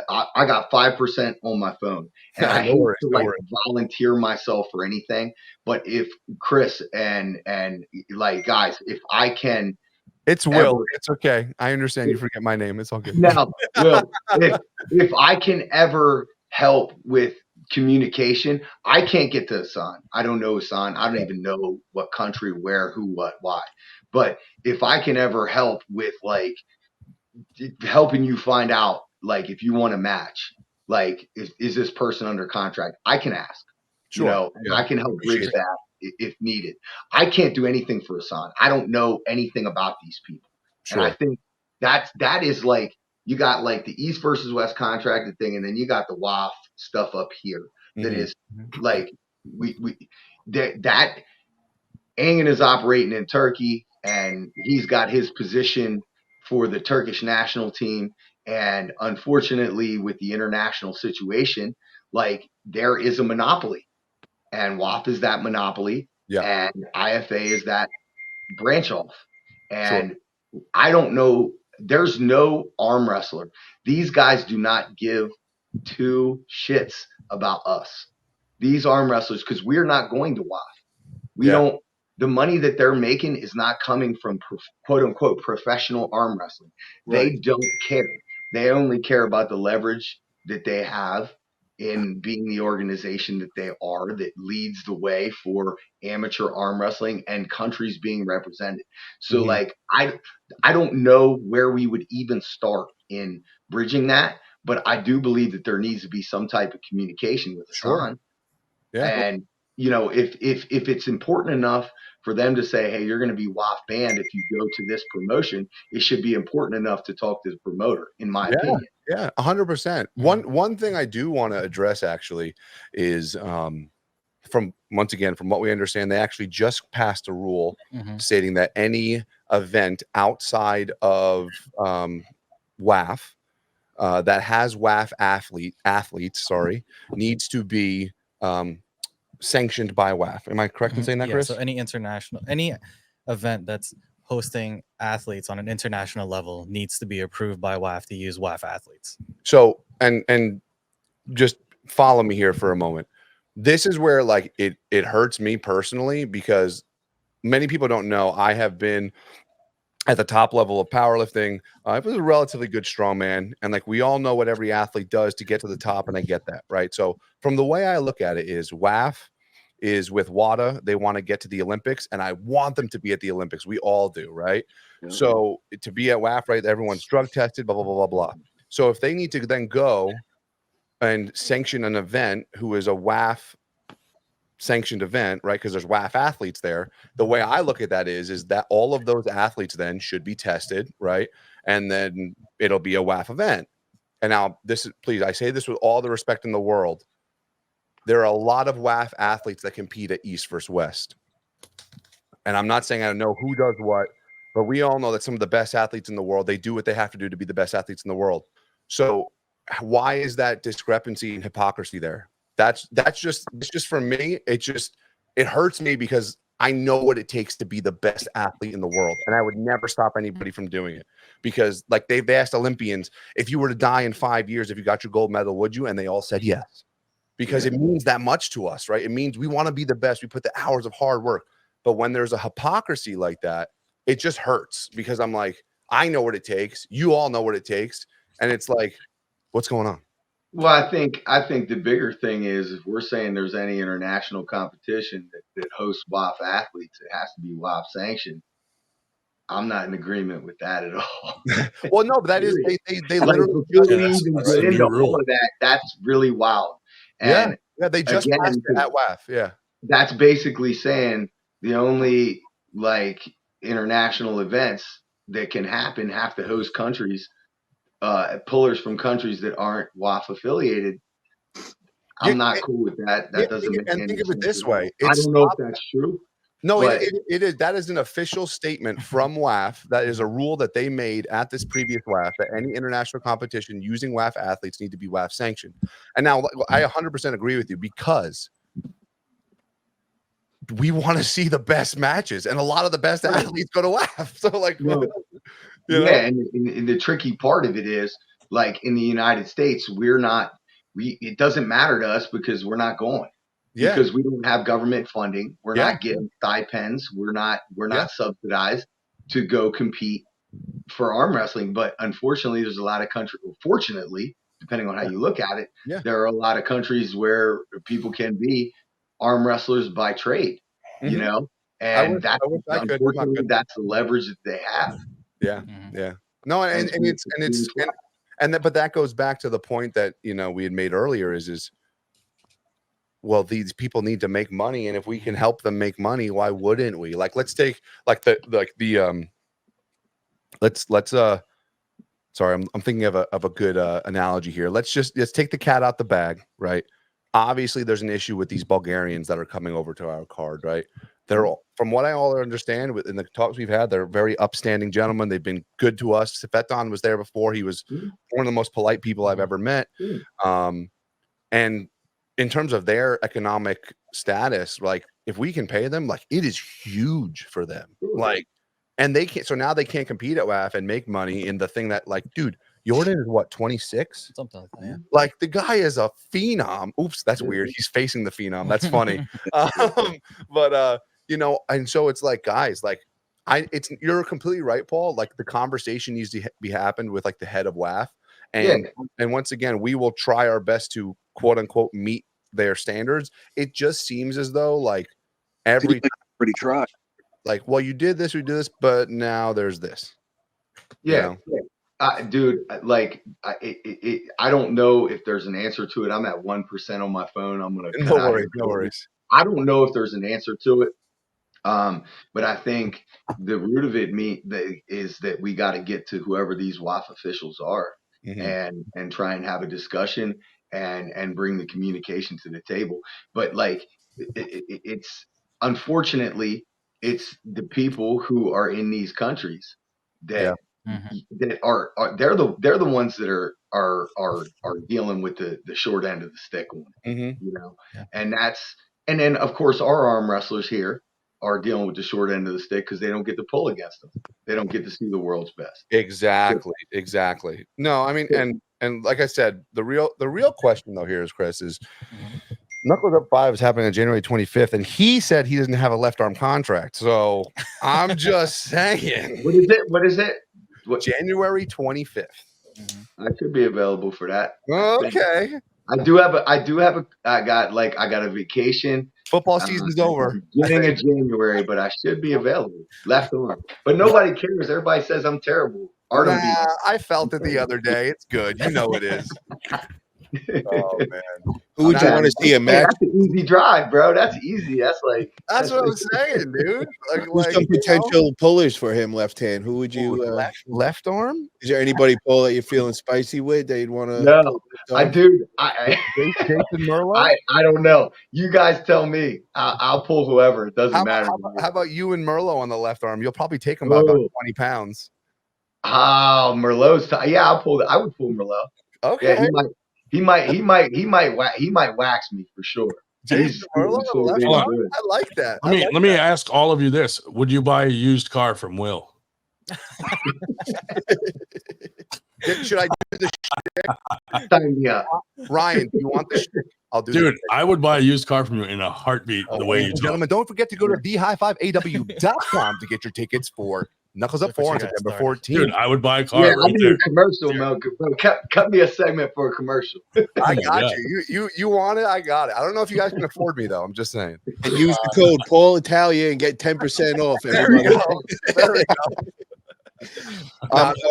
Speaker 4: I got 5% on my phone, and I hate to volunteer myself for anything. But if Chris and like guys, if I can.
Speaker 7: It's Will. It's okay. I understand you forget my name. It's all good.
Speaker 4: Now, Will, if I can ever help with communication, I can't get to Hassan. I don't know Hassan. I don't even know what country, where, who, what, why. But if I can ever help with like helping you find out, like if you want a match, like is this person under contract? I can ask. Sure. I can help bridge that if needed. I can't do anything for Hassan. I don't know anything about these people. Sure. And I think that is like, you got like the East versus West contracted thing, and then you got the WAF stuff up here that is like that Engin is operating in Turkey, and he's got his position for the Turkish national team. And unfortunately, with the international situation, like there is a monopoly. And WAF is that monopoly, and IFA is that branch off. And I don't know, there's no arm wrestler. These guys do not give two shits about us. These arm wrestlers, because we're not going to WAF. We don't, the money that they're making is not coming from quote unquote professional arm wrestling. Right. They don't care. They only care about the leverage that they have in being the organization that they are, that leads the way for amateur arm wrestling and countries being represented. So like, I don't know where we would even start in bridging that, but I do believe that there needs to be some type of communication with Hassan. Yeah. And if it's important enough for them to say, hey, you're going to be WAF banned if you go to this promotion, it should be important enough to talk to the promoter, in my opinion.
Speaker 7: Yeah, 100%. One thing I do want to address actually is from what we understand, they actually just passed a rule stating that any event outside of WAF that has WAF athletes, needs to be sanctioned by WAF. Am I correct in saying that, Chris?
Speaker 6: So any event that's hosting athletes on an international level needs to be approved by WAF to use WAF athletes.
Speaker 7: So and just follow me here for a moment. This is where like it hurts me personally because many people don't know I have been at the top level of powerlifting. I was a relatively good strongman, and like we all know what every athlete does to get to the top, and I get that, right? So from the way I look at it is WAF is with WADA. They want to get to the Olympics, and I want them to be at the Olympics. We all do, right? Yeah. So to be at WAF, right, everyone's drug tested, blah, blah, blah, blah, blah. So if they need to then go and sanction an event who is a WAF sanctioned event, right? Because there's WAF athletes there. The way I look at that is that all of those athletes then should be tested, right? And then it'll be a WAF event. And now please, I say this with all the respect in the world. There are a lot of WAF athletes that compete at East versus West. And I'm not saying I know who does what, but we all know that some of the best athletes in the world, they do what they have to do to be the best athletes in the world. So why is that discrepancy and hypocrisy there? It's just for me. It hurts me because I know what it takes to be the best athlete in the world. And I would never stop anybody from doing it because like they've asked Olympians, if you were to die in 5 years, if you got your gold medal, would you? And they all said yes, because it means that much to us, right? It means we want to be the best. We put the hours of hard work. But when there's a hypocrisy like that, it just hurts because I'm like, I know what it takes. You all know what it takes. And it's like, what's going on?
Speaker 4: Well, I think the bigger thing is if we're saying there's any international competition that hosts WAF athletes, it has to be WAF sanctioned. I'm not in agreement with that at all.
Speaker 7: Well, no, but that is they
Speaker 4: like,
Speaker 7: literally
Speaker 4: get into all of that. That's really wild. And
Speaker 7: yeah, they just passed it at WAF. Yeah,
Speaker 4: that's basically saying the only like international events that can happen have to host countries. Pullers from countries that aren't WAF affiliated. I'm not cool with that. That doesn't make any sense.
Speaker 7: Think of it this way.
Speaker 4: I don't know if that's true.
Speaker 7: No, it is. That is an official statement from WAF. That is a rule that they made at this previous WAF that any international competition using WAF athletes need to be WAF sanctioned. And now I 100% agree with you because we want to see the best matches, and a lot of the best athletes go to WAF. So like,
Speaker 4: and the tricky part of it is like in the United States, it doesn't matter to us because we're not going. Yeah. Because we don't have government funding. We're not getting stipends. We're not subsidized to go compete for arm wrestling. But unfortunately, there's a lot of countries. Fortunately, depending on how you look at it, there are a lot of countries where people can be arm wrestlers by trade. You know, and unfortunately that's the leverage that they have.
Speaker 7: Yeah, yeah. No, but that goes back to the point that we had made earlier is well, these people need to make money, and if we can help them make money, why wouldn't we? Like, let's take like sorry, I'm thinking of a good analogy here. Let's take the cat out the bag, right? Obviously, there's an issue with these Bulgarians that are coming over to our card, right? They're all, from what I all understand in the talks we've had, they're very upstanding gentlemen. They've been good to us. Sefeton was there before. He was one of the most polite people I've ever met. And in terms of their economic status, like if we can pay them, like it is huge for them. Like, and they can't. So now they can't compete at WAF and make money in the thing that, like, dude, Jordan is what, 26?
Speaker 6: Something like that. Yeah.
Speaker 7: Like the guy is a phenom. Oops, that's weird. He's facing the phenom. That's funny. But and so it's like, guys, like you're completely right, Paul. Like the conversation needs to be happened with like the head of WAF. And once again, we will try our best to quote unquote meet their standards. It just seems as though like every
Speaker 2: try.
Speaker 7: Like, well, you did this, we did this, but now there's this.
Speaker 4: Dude, like I don't know if there's an answer to it. I'm at 1% on my phone. I'm gonna
Speaker 7: no worries.
Speaker 4: I don't know if there's an answer to it. But I think the root of it is that we got to get to whoever these WAF officials are and try and have a discussion and bring the communication to the table. But like it's unfortunately it's the people who are in these countries that that are they're the ones that are dealing with the short end of the stick on it, you know. And then of course our arm wrestlers here are dealing with the short end of the stick because they don't get to pull against them. They don't get to see the world's best.
Speaker 7: Exactly. No, I mean, and like I said, the real question though here is, Chris, is Knuckles Up 5 is happening on January 25th, and he said he doesn't have a left arm contract. So I'm just saying.
Speaker 4: What is it?
Speaker 7: January 25th.
Speaker 4: I could be available for that.
Speaker 7: Okay.
Speaker 4: I got a vacation.
Speaker 7: Football season's over.
Speaker 4: Beginning of January, but I should be available. Left arm. But nobody cares. Everybody says I'm terrible.
Speaker 7: I felt it the other day. It's good. You know it is. Oh man.
Speaker 1: Who would you want to see a match?
Speaker 4: That's an easy drive, bro. That's easy. That's
Speaker 7: what I'm saying, dude.
Speaker 1: Who's some potential pullers for him left hand? Who would you
Speaker 7: left arm?
Speaker 1: Is there anybody pull that you're feeling spicy with that you'd want to?
Speaker 4: No, Jason
Speaker 7: Merlo?
Speaker 4: I don't know. You guys tell me. I'll pull whoever. It doesn't matter.
Speaker 7: How about you and Merlo on the left arm? You'll probably take him by about 20 pounds.
Speaker 4: Oh, Merlot's yeah, I would pull Merlot.
Speaker 7: Okay.
Speaker 4: Yeah, he might wax me for sure.
Speaker 7: Jason Merlo, I like that.
Speaker 3: Let me ask all of you this: would you buy a used car from Will?
Speaker 7: Should I do the shtick?
Speaker 4: Sign me up.
Speaker 7: Ryan, do you want the shtick? I'll do.
Speaker 3: Dude, I would buy a used car from you in a heartbeat. The way you talk.
Speaker 7: Gentlemen, don't forget to go to thehigh5aw.com to get your tickets for Knuckles Up 4 on September 14th.
Speaker 3: Dude, I would buy a car.
Speaker 4: Yeah, I'll do a commercial, Mel. Cut me a segment for a commercial.
Speaker 7: I got you. You want it? I got it. I don't know if you guys can afford me though. I'm just saying.
Speaker 1: And use the code Paul Italia and get 10% off.
Speaker 7: There we go. There we go.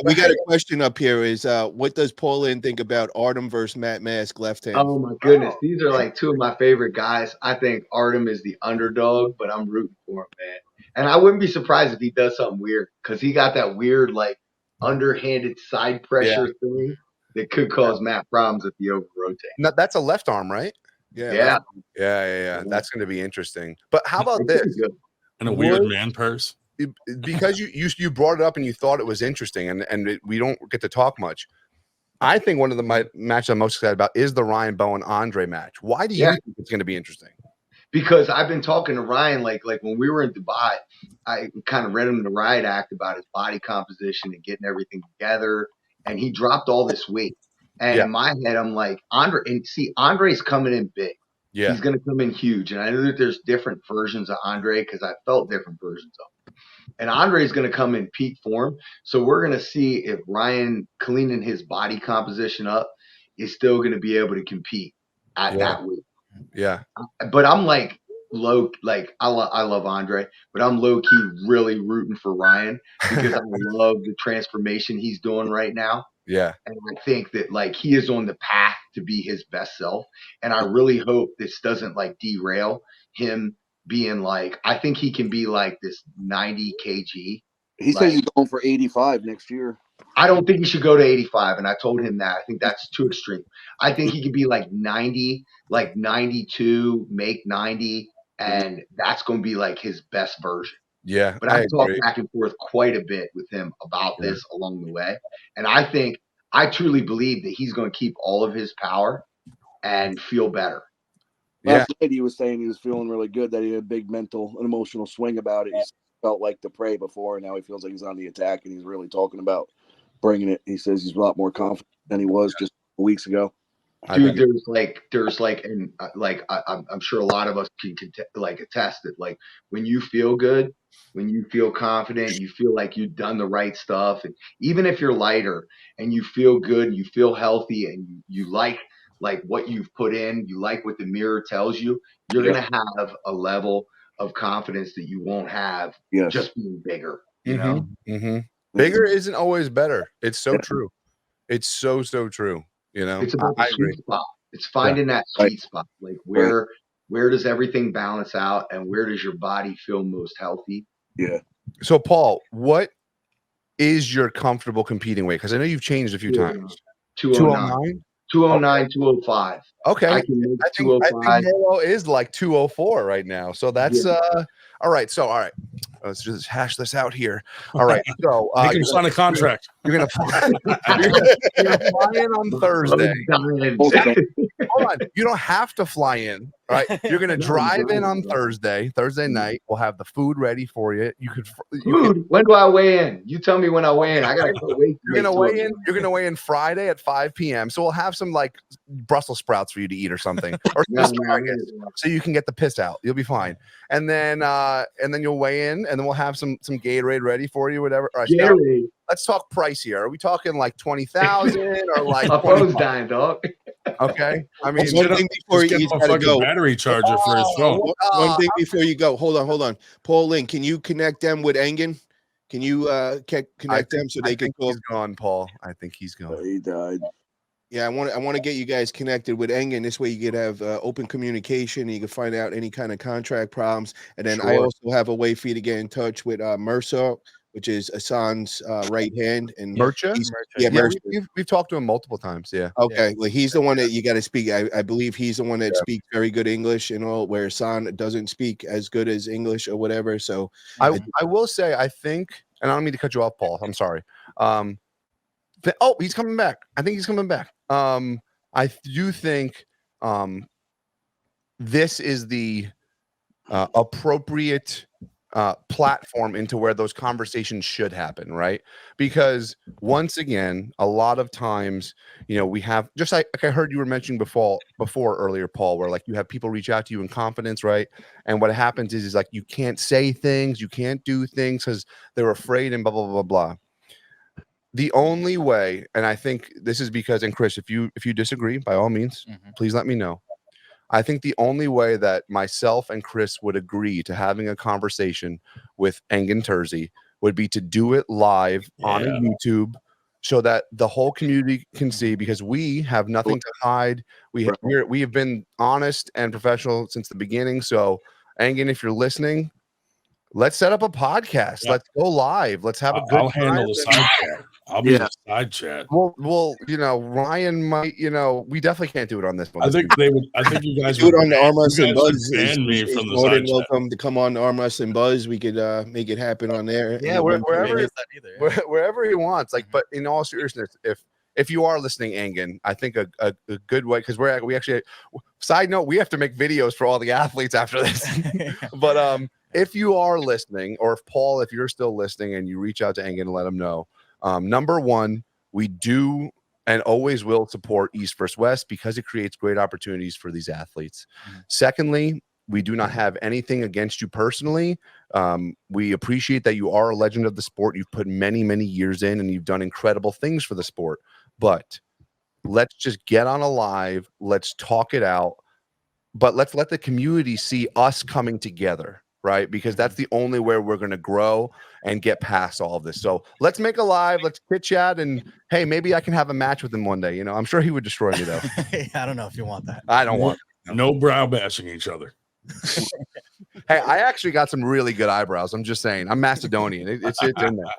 Speaker 1: We got a question up here. Is what does Paul Linn think about Artem versus Matt Mask left hand?
Speaker 4: Oh my goodness, these are like two of my favorite guys. I think Artem is the underdog, but I'm rooting for him, man. And I wouldn't be surprised if he does something weird because he got that weird like underhanded side pressure thing that could cause Matt problems if he over rotates.
Speaker 7: No, that's a left arm, right?
Speaker 4: Yeah.
Speaker 7: That's going to be interesting. But how about this?
Speaker 3: And a weird man purse.
Speaker 7: Because you brought it up and you thought it was interesting, and we don't get to talk much. I think one of the matches I'm most excited about is the Ryan Bowen Andre match. Why do you think it's going to be interesting?
Speaker 4: Because I've been talking to Ryan, like when we were in Dubai, I kind of read him the riot act about his body composition and getting everything together, and he dropped all this weight. And in my head, I'm like, Andre's coming in big.
Speaker 7: Yeah,
Speaker 4: he's going to come in huge. And I know that there's different versions of Andre because I felt different versions of him. And Andre is going to come in peak form. So we're going to see if Ryan cleaning his body composition up is still going to be able to compete at that weight.
Speaker 7: Yeah.
Speaker 4: But I'm like I love Andre, but I'm low key really rooting for Ryan because I love the transformation he's doing right now.
Speaker 7: Yeah.
Speaker 4: And I think that like he is on the path to be his best self. And I really hope this doesn't like derail him being like, I think he can be like this 90 kg.
Speaker 2: He says he's going for 85 next year.
Speaker 4: I don't think he should go to 85. And I told him that. I think that's too extreme. I think he could be like 90, like 92, make 90. And that's going to be like his best version.
Speaker 7: Yeah.
Speaker 4: But I've talked back and forth quite a bit with him about this along the way. And I truly believe that he's going to keep all of his power and feel better.
Speaker 2: Last night he was saying he was feeling really good, that he had a big mental and emotional swing about it. He felt like the prey before, and now he feels like he's on the attack, and he's really talking about bringing it. He says he's a lot more confident than he was just weeks ago.
Speaker 4: Dude, I'm sure a lot of us can attest that like when you feel good, when you feel confident, you feel like you've done the right stuff, and even if you're lighter and you feel good, you feel healthy, and you like what you've put in, you like what the mirror tells you, you're gonna have a level of confidence that you won't have just being bigger. You know,
Speaker 7: bigger isn't always better. It's so true. It's so true. You know,
Speaker 4: it's about the sweet spot. It's finding that sweet spot, like where does everything balance out, and where does your body feel most healthy?
Speaker 2: Yeah.
Speaker 7: So, Paul, what is your comfortable competing weight? Because I know you've changed a few times.
Speaker 4: 209.
Speaker 7: 209.
Speaker 4: 209, 205.
Speaker 7: Okay.
Speaker 4: I can make
Speaker 7: I think
Speaker 4: 205.
Speaker 7: Molo is like 204 right now. So that's all right. So all right. Let's just hash this out here. All right. So
Speaker 3: Make him sign a contract.
Speaker 7: you're gonna fly, you're gonna fly in on Thursday. Hold on. You don't have to fly in. All right. You're gonna drive in on Thursday night. We'll have the food ready for you.
Speaker 4: Food? When do I weigh in? You tell me when I weigh in. I gotta wait.
Speaker 7: You're gonna weigh in Friday at 5 p.m. So we'll have some like Brussels sprouts for you to eat or something, or so you can get the piss out. You'll be fine. And then you'll weigh in, and then we'll have some Gatorade ready for you, whatever. All right,
Speaker 4: Gatorade.
Speaker 7: now, let's talk price here. Are we talking like 20,000 or like?
Speaker 4: My phone's dying, dog.
Speaker 7: Okay, I mean,
Speaker 1: one thing before you gotta go.
Speaker 3: Battery charger for his phone.
Speaker 1: One thing before you go. Hold on. Paul, Linn, can you connect them with Engin? Can you connect them so they can talk?
Speaker 7: He's gone, Paul. I think he's gone.
Speaker 2: He died.
Speaker 1: Yeah, I want to get you guys connected with Engin. This way you could have open communication. You can find out any kind of contract problems. And then I also have a way for you to get in touch with Mercer, which is Hassan's right hand. And
Speaker 7: Mercer?
Speaker 1: Yeah, Mercer.
Speaker 7: We've talked to him multiple times. Yeah.
Speaker 1: Okay. Well, he's the one that you got to speak. I believe he's the one that speaks very good English and all, where Hassan doesn't speak as good as English or whatever. So
Speaker 7: I will say, I think, and I don't mean to cut you off, Paul. I'm sorry. He's coming back. I think he's coming back. I do think this is the appropriate platform into where those conversations should happen, right? Because once again, a lot of times, we have just like I heard you were mentioning before earlier, Paul, where like you have people reach out to you in confidence, right? And what happens is like you can't say things, you can't do things because they're afraid and blah blah blah blah. The only way, and I think this is because, and Chris, if you disagree, by all means, please let me know. I think the only way that myself and Chris would agree to having a conversation with Engin Terzi would be to do it live on YouTube so that the whole community can see, because we have nothing to hide. We have been honest and professional since the beginning. So, Engin, if you're listening, let's set up a podcast. Yeah. Let's go live. Let's have a good
Speaker 3: I'll handle the side chat. I'll be the side chat.
Speaker 7: Well, Ryan might, we definitely can't do it on this one.
Speaker 3: I think you guys
Speaker 1: do it on the Armwrestling Buzz.
Speaker 3: Ban me from the
Speaker 1: more
Speaker 3: side
Speaker 1: than welcome to come on the Armwrestling Buzz. We could make it happen on there.
Speaker 7: Yeah, wherever he wants. Like, but in all seriousness, if you are listening, Engin, I think a good way, because we actually, side note, we have to make videos for all the athletes after this. But if you are listening, or if Paul, if you're still listening and you reach out to Engin and let him know. Number one, we do and always will support East versus West because it creates great opportunities for these athletes. Secondly, we do not have anything against you personally. We appreciate that you are a legend of the sport. You've put many, many years in and you've done incredible things for the sport. But let's just get on a live. Let's talk it out. But let's let the community see us coming together. Right, because that's the only way we're going to grow and get past all of this. So let's make a live, let's chit chat, and hey, maybe I can have a match with him one day. I'm sure he would destroy me though.
Speaker 6: I don't know if you want that.
Speaker 7: I don't want
Speaker 3: no brow bashing each other.
Speaker 7: Hey, I actually got some really good eyebrows. I'm just saying, I'm Macedonian. It's in there.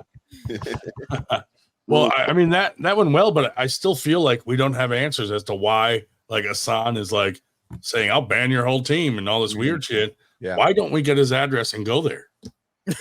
Speaker 3: Well, I mean that went well, but I still feel like we don't have answers as to why like Hassan is like saying I'll ban your whole team and all this weird shit. Yeah. Why don't we get his address and go there?
Speaker 7: Is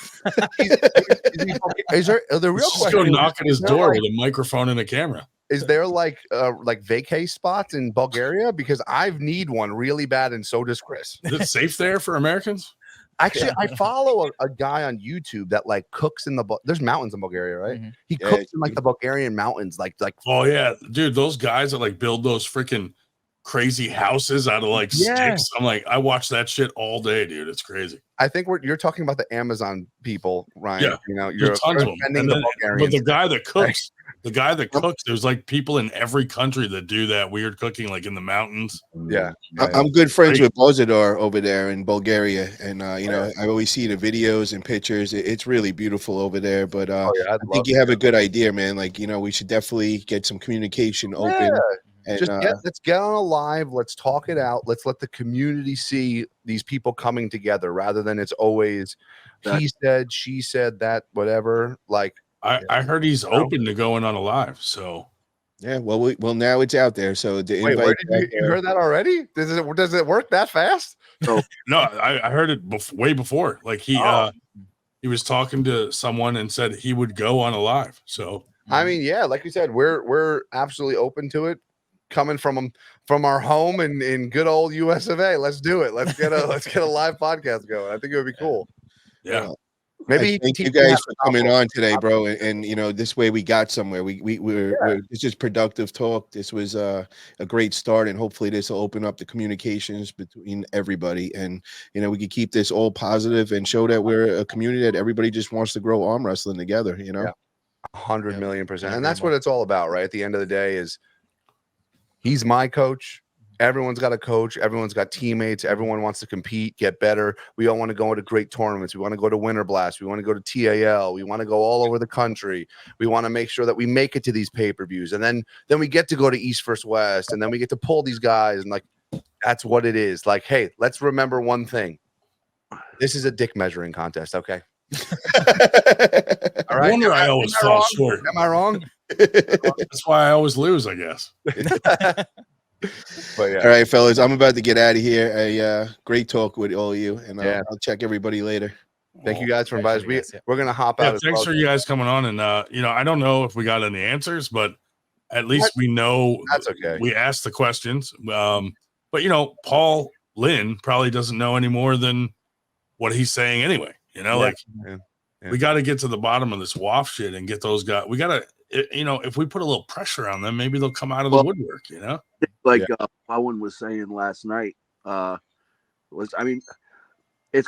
Speaker 7: there the real
Speaker 3: question? Go knock at his door with a microphone and a camera.
Speaker 7: Is there like vacay spots in Bulgaria? Because I need one really bad, and so does Chris.
Speaker 3: Is it safe there for Americans?
Speaker 7: Actually, I follow a guy on YouTube that like cooks in there's mountains in Bulgaria, right? He cooks in like the Bulgarian mountains, like.
Speaker 3: Oh yeah, dude, those guys that like build those freaking crazy houses out of like sticks. I'm like, I watch that shit all day, dude. It's crazy.
Speaker 7: I think you're talking about the Amazon people, Ryan.
Speaker 3: Yeah,
Speaker 7: you're
Speaker 3: tons of them. But the guy that cooks, there's like people in every country that do that weird cooking, like in the mountains.
Speaker 7: Yeah,
Speaker 1: I'm good friends with Bozidar over there in Bulgaria, and I always see the videos and pictures. It's really beautiful over there. But I think you have a good idea, man. Like we should definitely get some communication open. And,
Speaker 7: let's get on a live. Let's talk it out. Let's let the community see these people coming together rather than it's always he said, she said, that, whatever. Like
Speaker 3: I heard he's open to going on a live. So
Speaker 1: Yeah, well, now it's out there. So the
Speaker 7: Wait,
Speaker 1: invite.
Speaker 7: where did you heard that already? Does it work that fast?
Speaker 3: No, I heard it way before. Like he was talking to someone and said he would go on a live. So
Speaker 7: I mean, yeah, like you said, we're absolutely open to it. Coming from our home in good old US of A. Let's do it. Let's get a live podcast going. I think it would be cool.
Speaker 3: yeah.
Speaker 7: Maybe
Speaker 1: thank you guys for coming on today, bro. And this way we got somewhere. We're this is productive talk. This was a great start, and hopefully this will open up the communications between everybody. And we can keep this all positive and show that we're a community that everybody just wants to grow arm wrestling together.
Speaker 7: 100 million%. And that's what it's all about, right? At the end of the day, is he's my coach. Everyone's got a coach. Everyone's got teammates. Everyone wants to compete, get better. We all want to go into great tournaments. We want to go to Winter Blast. We want to go to TAL. We want to go all over the country. We want to make sure that we make it to these pay-per-views. And then we get to go to East vs. West. And then we get to pull these guys. And that's what it is. Like, hey, let's remember one thing. This is a dick measuring contest, okay?
Speaker 3: All right. I always fall short.
Speaker 7: Am I wrong?
Speaker 3: That's why I always lose, I guess.
Speaker 7: But yeah.
Speaker 1: All right, fellas, I'm about to get out of here. A great talk with all of you, and I'll check everybody later.
Speaker 7: Thank you guys for inviting us. We're gonna hop out.
Speaker 3: Thanks for you guys coming on, and I don't know if we got any answers, but at least we know
Speaker 7: that's okay.
Speaker 3: We asked the questions, but Paul Linn probably doesn't know any more than what he's saying anyway. We got to get to the bottom of this WAF shit and get those guys. We got to. If we put a little pressure on them, maybe they'll come out of the woodwork,
Speaker 2: Like Bowen was saying last night, it's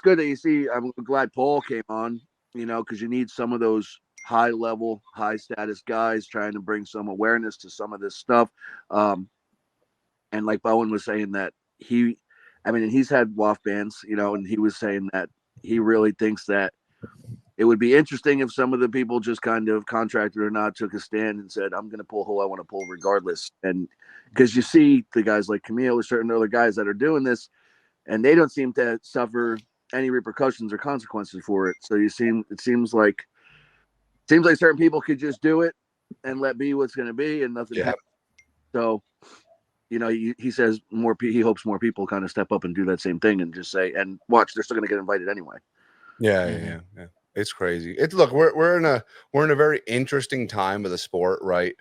Speaker 2: good that you see, I'm glad Paul came on, because you need some of those high level, high status guys trying to bring some awareness to some of this stuff. And like Bowen was saying that he's had WAF bans, and he was saying that he really thinks that it would be interesting if some of the people just kind of, contracted or not, took a stand and said, I'm going to pull who I want to pull regardless. And because you see the guys like Camille or certain other guys that are doing this, and they don't seem to suffer any repercussions or consequences for it. So it seems like certain people could just do it and let be what's going to be and nothing happens. So, he says he hopes more people kind of step up and do that same thing and just say, and watch, they're still going to get invited anyway.
Speaker 7: Yeah. It's crazy. Look, we're in a very interesting time of the sport, right?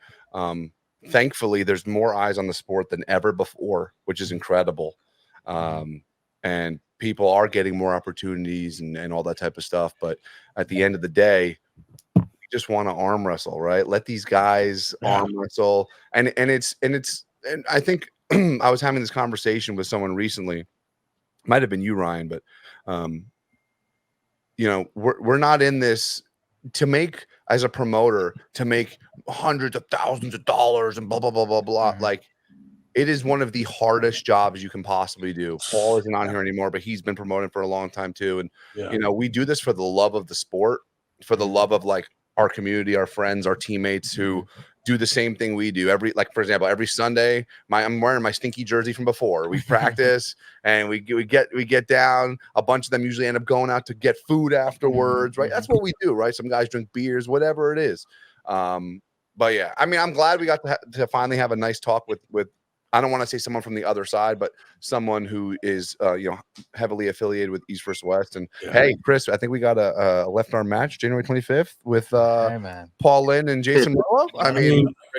Speaker 7: Thankfully, there's more eyes on the sport than ever before, which is incredible. And people are getting more opportunities and all that type of stuff. But at the end of the day, we just want to arm wrestle, right? Let these guys arm wrestle. And I think I was having this conversation with someone recently. Might have been you, Ryan, but we're not in this to make, as a promoter, to make hundreds of thousands of dollars and blah, blah, blah, blah, blah. Like, it is one of the hardest jobs you can possibly do. Paul isn't on here anymore, but he's been promoting for a long time too. And, we do this for the love of the sport, for the love of our community, our friends, our teammates who do the same thing we do. For example, every Sunday, I'm wearing my stinky jersey from before. We practice and we get down. A bunch of them usually end up going out to get food afterwards, right? That's what we do, right? Some guys drink beers, whatever it is. But yeah, I'm glad we got to finally have a nice talk with I don't want to say someone from the other side, but someone who is, heavily affiliated with East vs. West. And hey, Chris, I think we got a left arm match January 25th with Paul Linn and Jason Mello.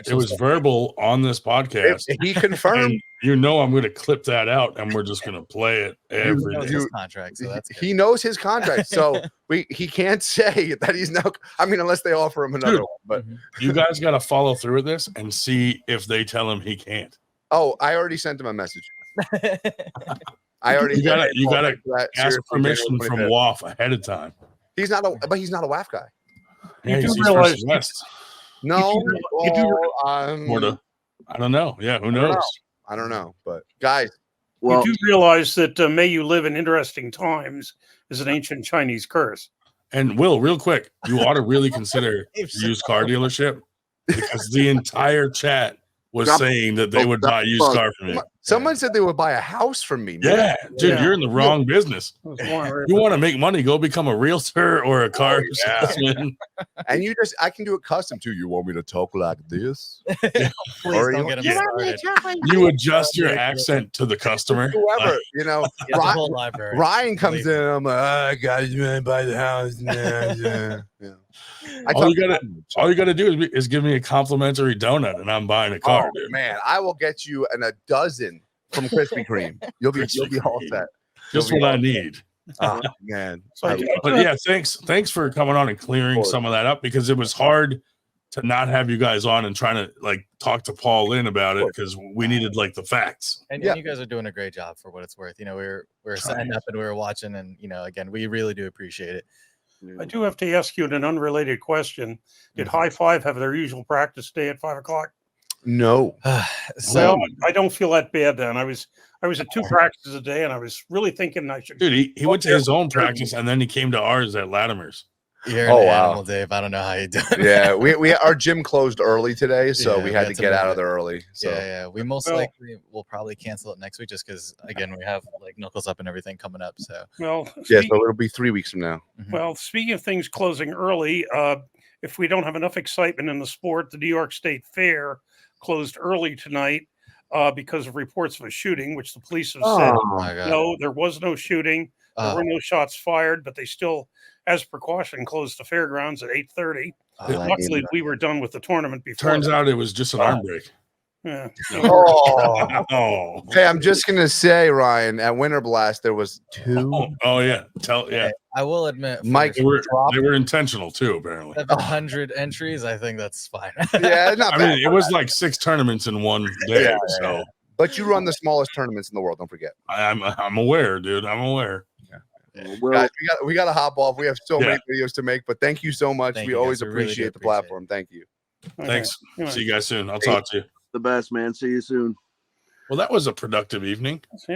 Speaker 3: It was verbal on this podcast.
Speaker 7: He confirmed.
Speaker 3: I'm going to clip that out, and we're just going to play it every day.
Speaker 6: His contract, so that's good.
Speaker 7: He knows his contract, so he can't say that he's now. unless they offer him another one. But
Speaker 3: you guys got to follow through with this and see if they tell him he can't.
Speaker 7: Oh, I already sent him a message. I already.
Speaker 3: You gotta ask permission from WAF ahead of time.
Speaker 7: He's not a WAF guy.
Speaker 3: Yeah, you do realize
Speaker 7: West. No,
Speaker 3: I don't know. Yeah, who knows?
Speaker 7: I don't know, but guys,
Speaker 8: you do realize that "May you live in interesting times" is an ancient Chinese curse.
Speaker 3: And Will, real quick, you ought to really consider a used car dealership because the entire chat was saying that they would buy used car from me.
Speaker 7: Someone said they would buy a house from me.
Speaker 3: Yeah, dude,
Speaker 8: Yeah.
Speaker 3: you're in the wrong business.
Speaker 8: It was Warren
Speaker 3: You
Speaker 8: River.
Speaker 3: want to make money, go become a realtor or a car salesman.
Speaker 7: And I can do it custom too. You want me to talk like this?
Speaker 6: Please
Speaker 7: Or
Speaker 6: don't
Speaker 7: you-
Speaker 6: get him started.
Speaker 3: You adjust your accent to the customer.
Speaker 7: Whoever,
Speaker 6: Get the whole library.
Speaker 7: Ryan comes
Speaker 6: Believe
Speaker 7: in. I'm like, oh, guys, you want to buy the house? Yeah. I
Speaker 3: All you
Speaker 7: talk-
Speaker 3: All you gotta do is give me a complimentary donut, and I'm buying a car,
Speaker 7: Oh,
Speaker 3: dude.
Speaker 7: man, I will get you a dozen from Krispy Kreme. You'll be all set.
Speaker 3: Just
Speaker 7: You'll be
Speaker 3: what I
Speaker 7: all
Speaker 3: need.
Speaker 7: Oh, man.
Speaker 8: So I-
Speaker 3: But yeah, thanks for coming on and clearing some of that up, because it was hard to not have you guys on and trying to like talk to Paul Linn about it, because we needed like the facts.
Speaker 6: And,
Speaker 7: Yeah.
Speaker 6: and you guys are doing a great job for what it's worth. You know, we were setting up and we were watching, and again, we really do appreciate it.
Speaker 8: I do have to ask you an unrelated question. Did High Five have their usual practice day at 5 o'clock?
Speaker 7: No.
Speaker 6: So
Speaker 8: Well, I don't feel that bad then. I was at 2 practices a day, and I was really thinking I should.
Speaker 3: Dude, he went to his own practice and then he came to ours at Latimer's.
Speaker 6: you're
Speaker 7: Oh,
Speaker 6: an
Speaker 7: wow.
Speaker 6: animal, Dave. I don't know how you do it.
Speaker 7: Yeah, we our gym closed early today, so
Speaker 6: Yeah,
Speaker 7: we had to
Speaker 6: that's
Speaker 7: get out
Speaker 6: amazing.
Speaker 7: of there early. So
Speaker 6: Yeah. We most
Speaker 8: Well-
Speaker 6: likely will probably cancel it next week, just because again we have like Knuckles Up and everything coming up. So
Speaker 8: Well,
Speaker 7: yeah,
Speaker 8: speak-
Speaker 7: so it'll be 3 weeks from now.
Speaker 8: well, speaking of things closing early, if we don't have enough excitement in the sport, the New York State Fair closed early tonight because of reports of a shooting, which the police have said
Speaker 6: oh my god.
Speaker 8: no, there was no shooting. There were no shots fired, but they still, as precaution, closed the fairgrounds at 8:30. Luckily, we were done with the tournament before.
Speaker 3: Turns
Speaker 8: that.
Speaker 3: out it was just an arm break.
Speaker 8: Yeah.
Speaker 7: Oh.
Speaker 3: Oh,
Speaker 7: Hey, I'm just gonna say, Ryan, at Winter Blast there was 2.
Speaker 3: oh yeah. Yeah.
Speaker 6: I will admit,
Speaker 7: Mike,
Speaker 3: They were intentional too, apparently.
Speaker 6: 700 entries. I think that's fine.
Speaker 7: Yeah, not
Speaker 3: I
Speaker 7: bad.
Speaker 3: mean, it was like 6 tournaments in one day.
Speaker 7: Yeah,
Speaker 3: so
Speaker 7: But you run the smallest tournaments in the world. Don't forget,
Speaker 3: I'm aware, dude. I'm aware.
Speaker 2: Well,
Speaker 7: guys. We got to hop off. We have so
Speaker 3: Yeah.
Speaker 7: many videos to make, but thank you so much.
Speaker 6: Thank
Speaker 7: we
Speaker 6: you, guys.
Speaker 7: always
Speaker 6: We really do
Speaker 7: appreciate the
Speaker 6: appreciate it.
Speaker 7: platform. Thank you.
Speaker 8: Okay.
Speaker 3: Thanks.
Speaker 8: Yeah.
Speaker 3: See you guys soon. I'll talk to you.
Speaker 2: the best, man. See you soon.
Speaker 3: Well, that was a productive evening.
Speaker 8: Yeah.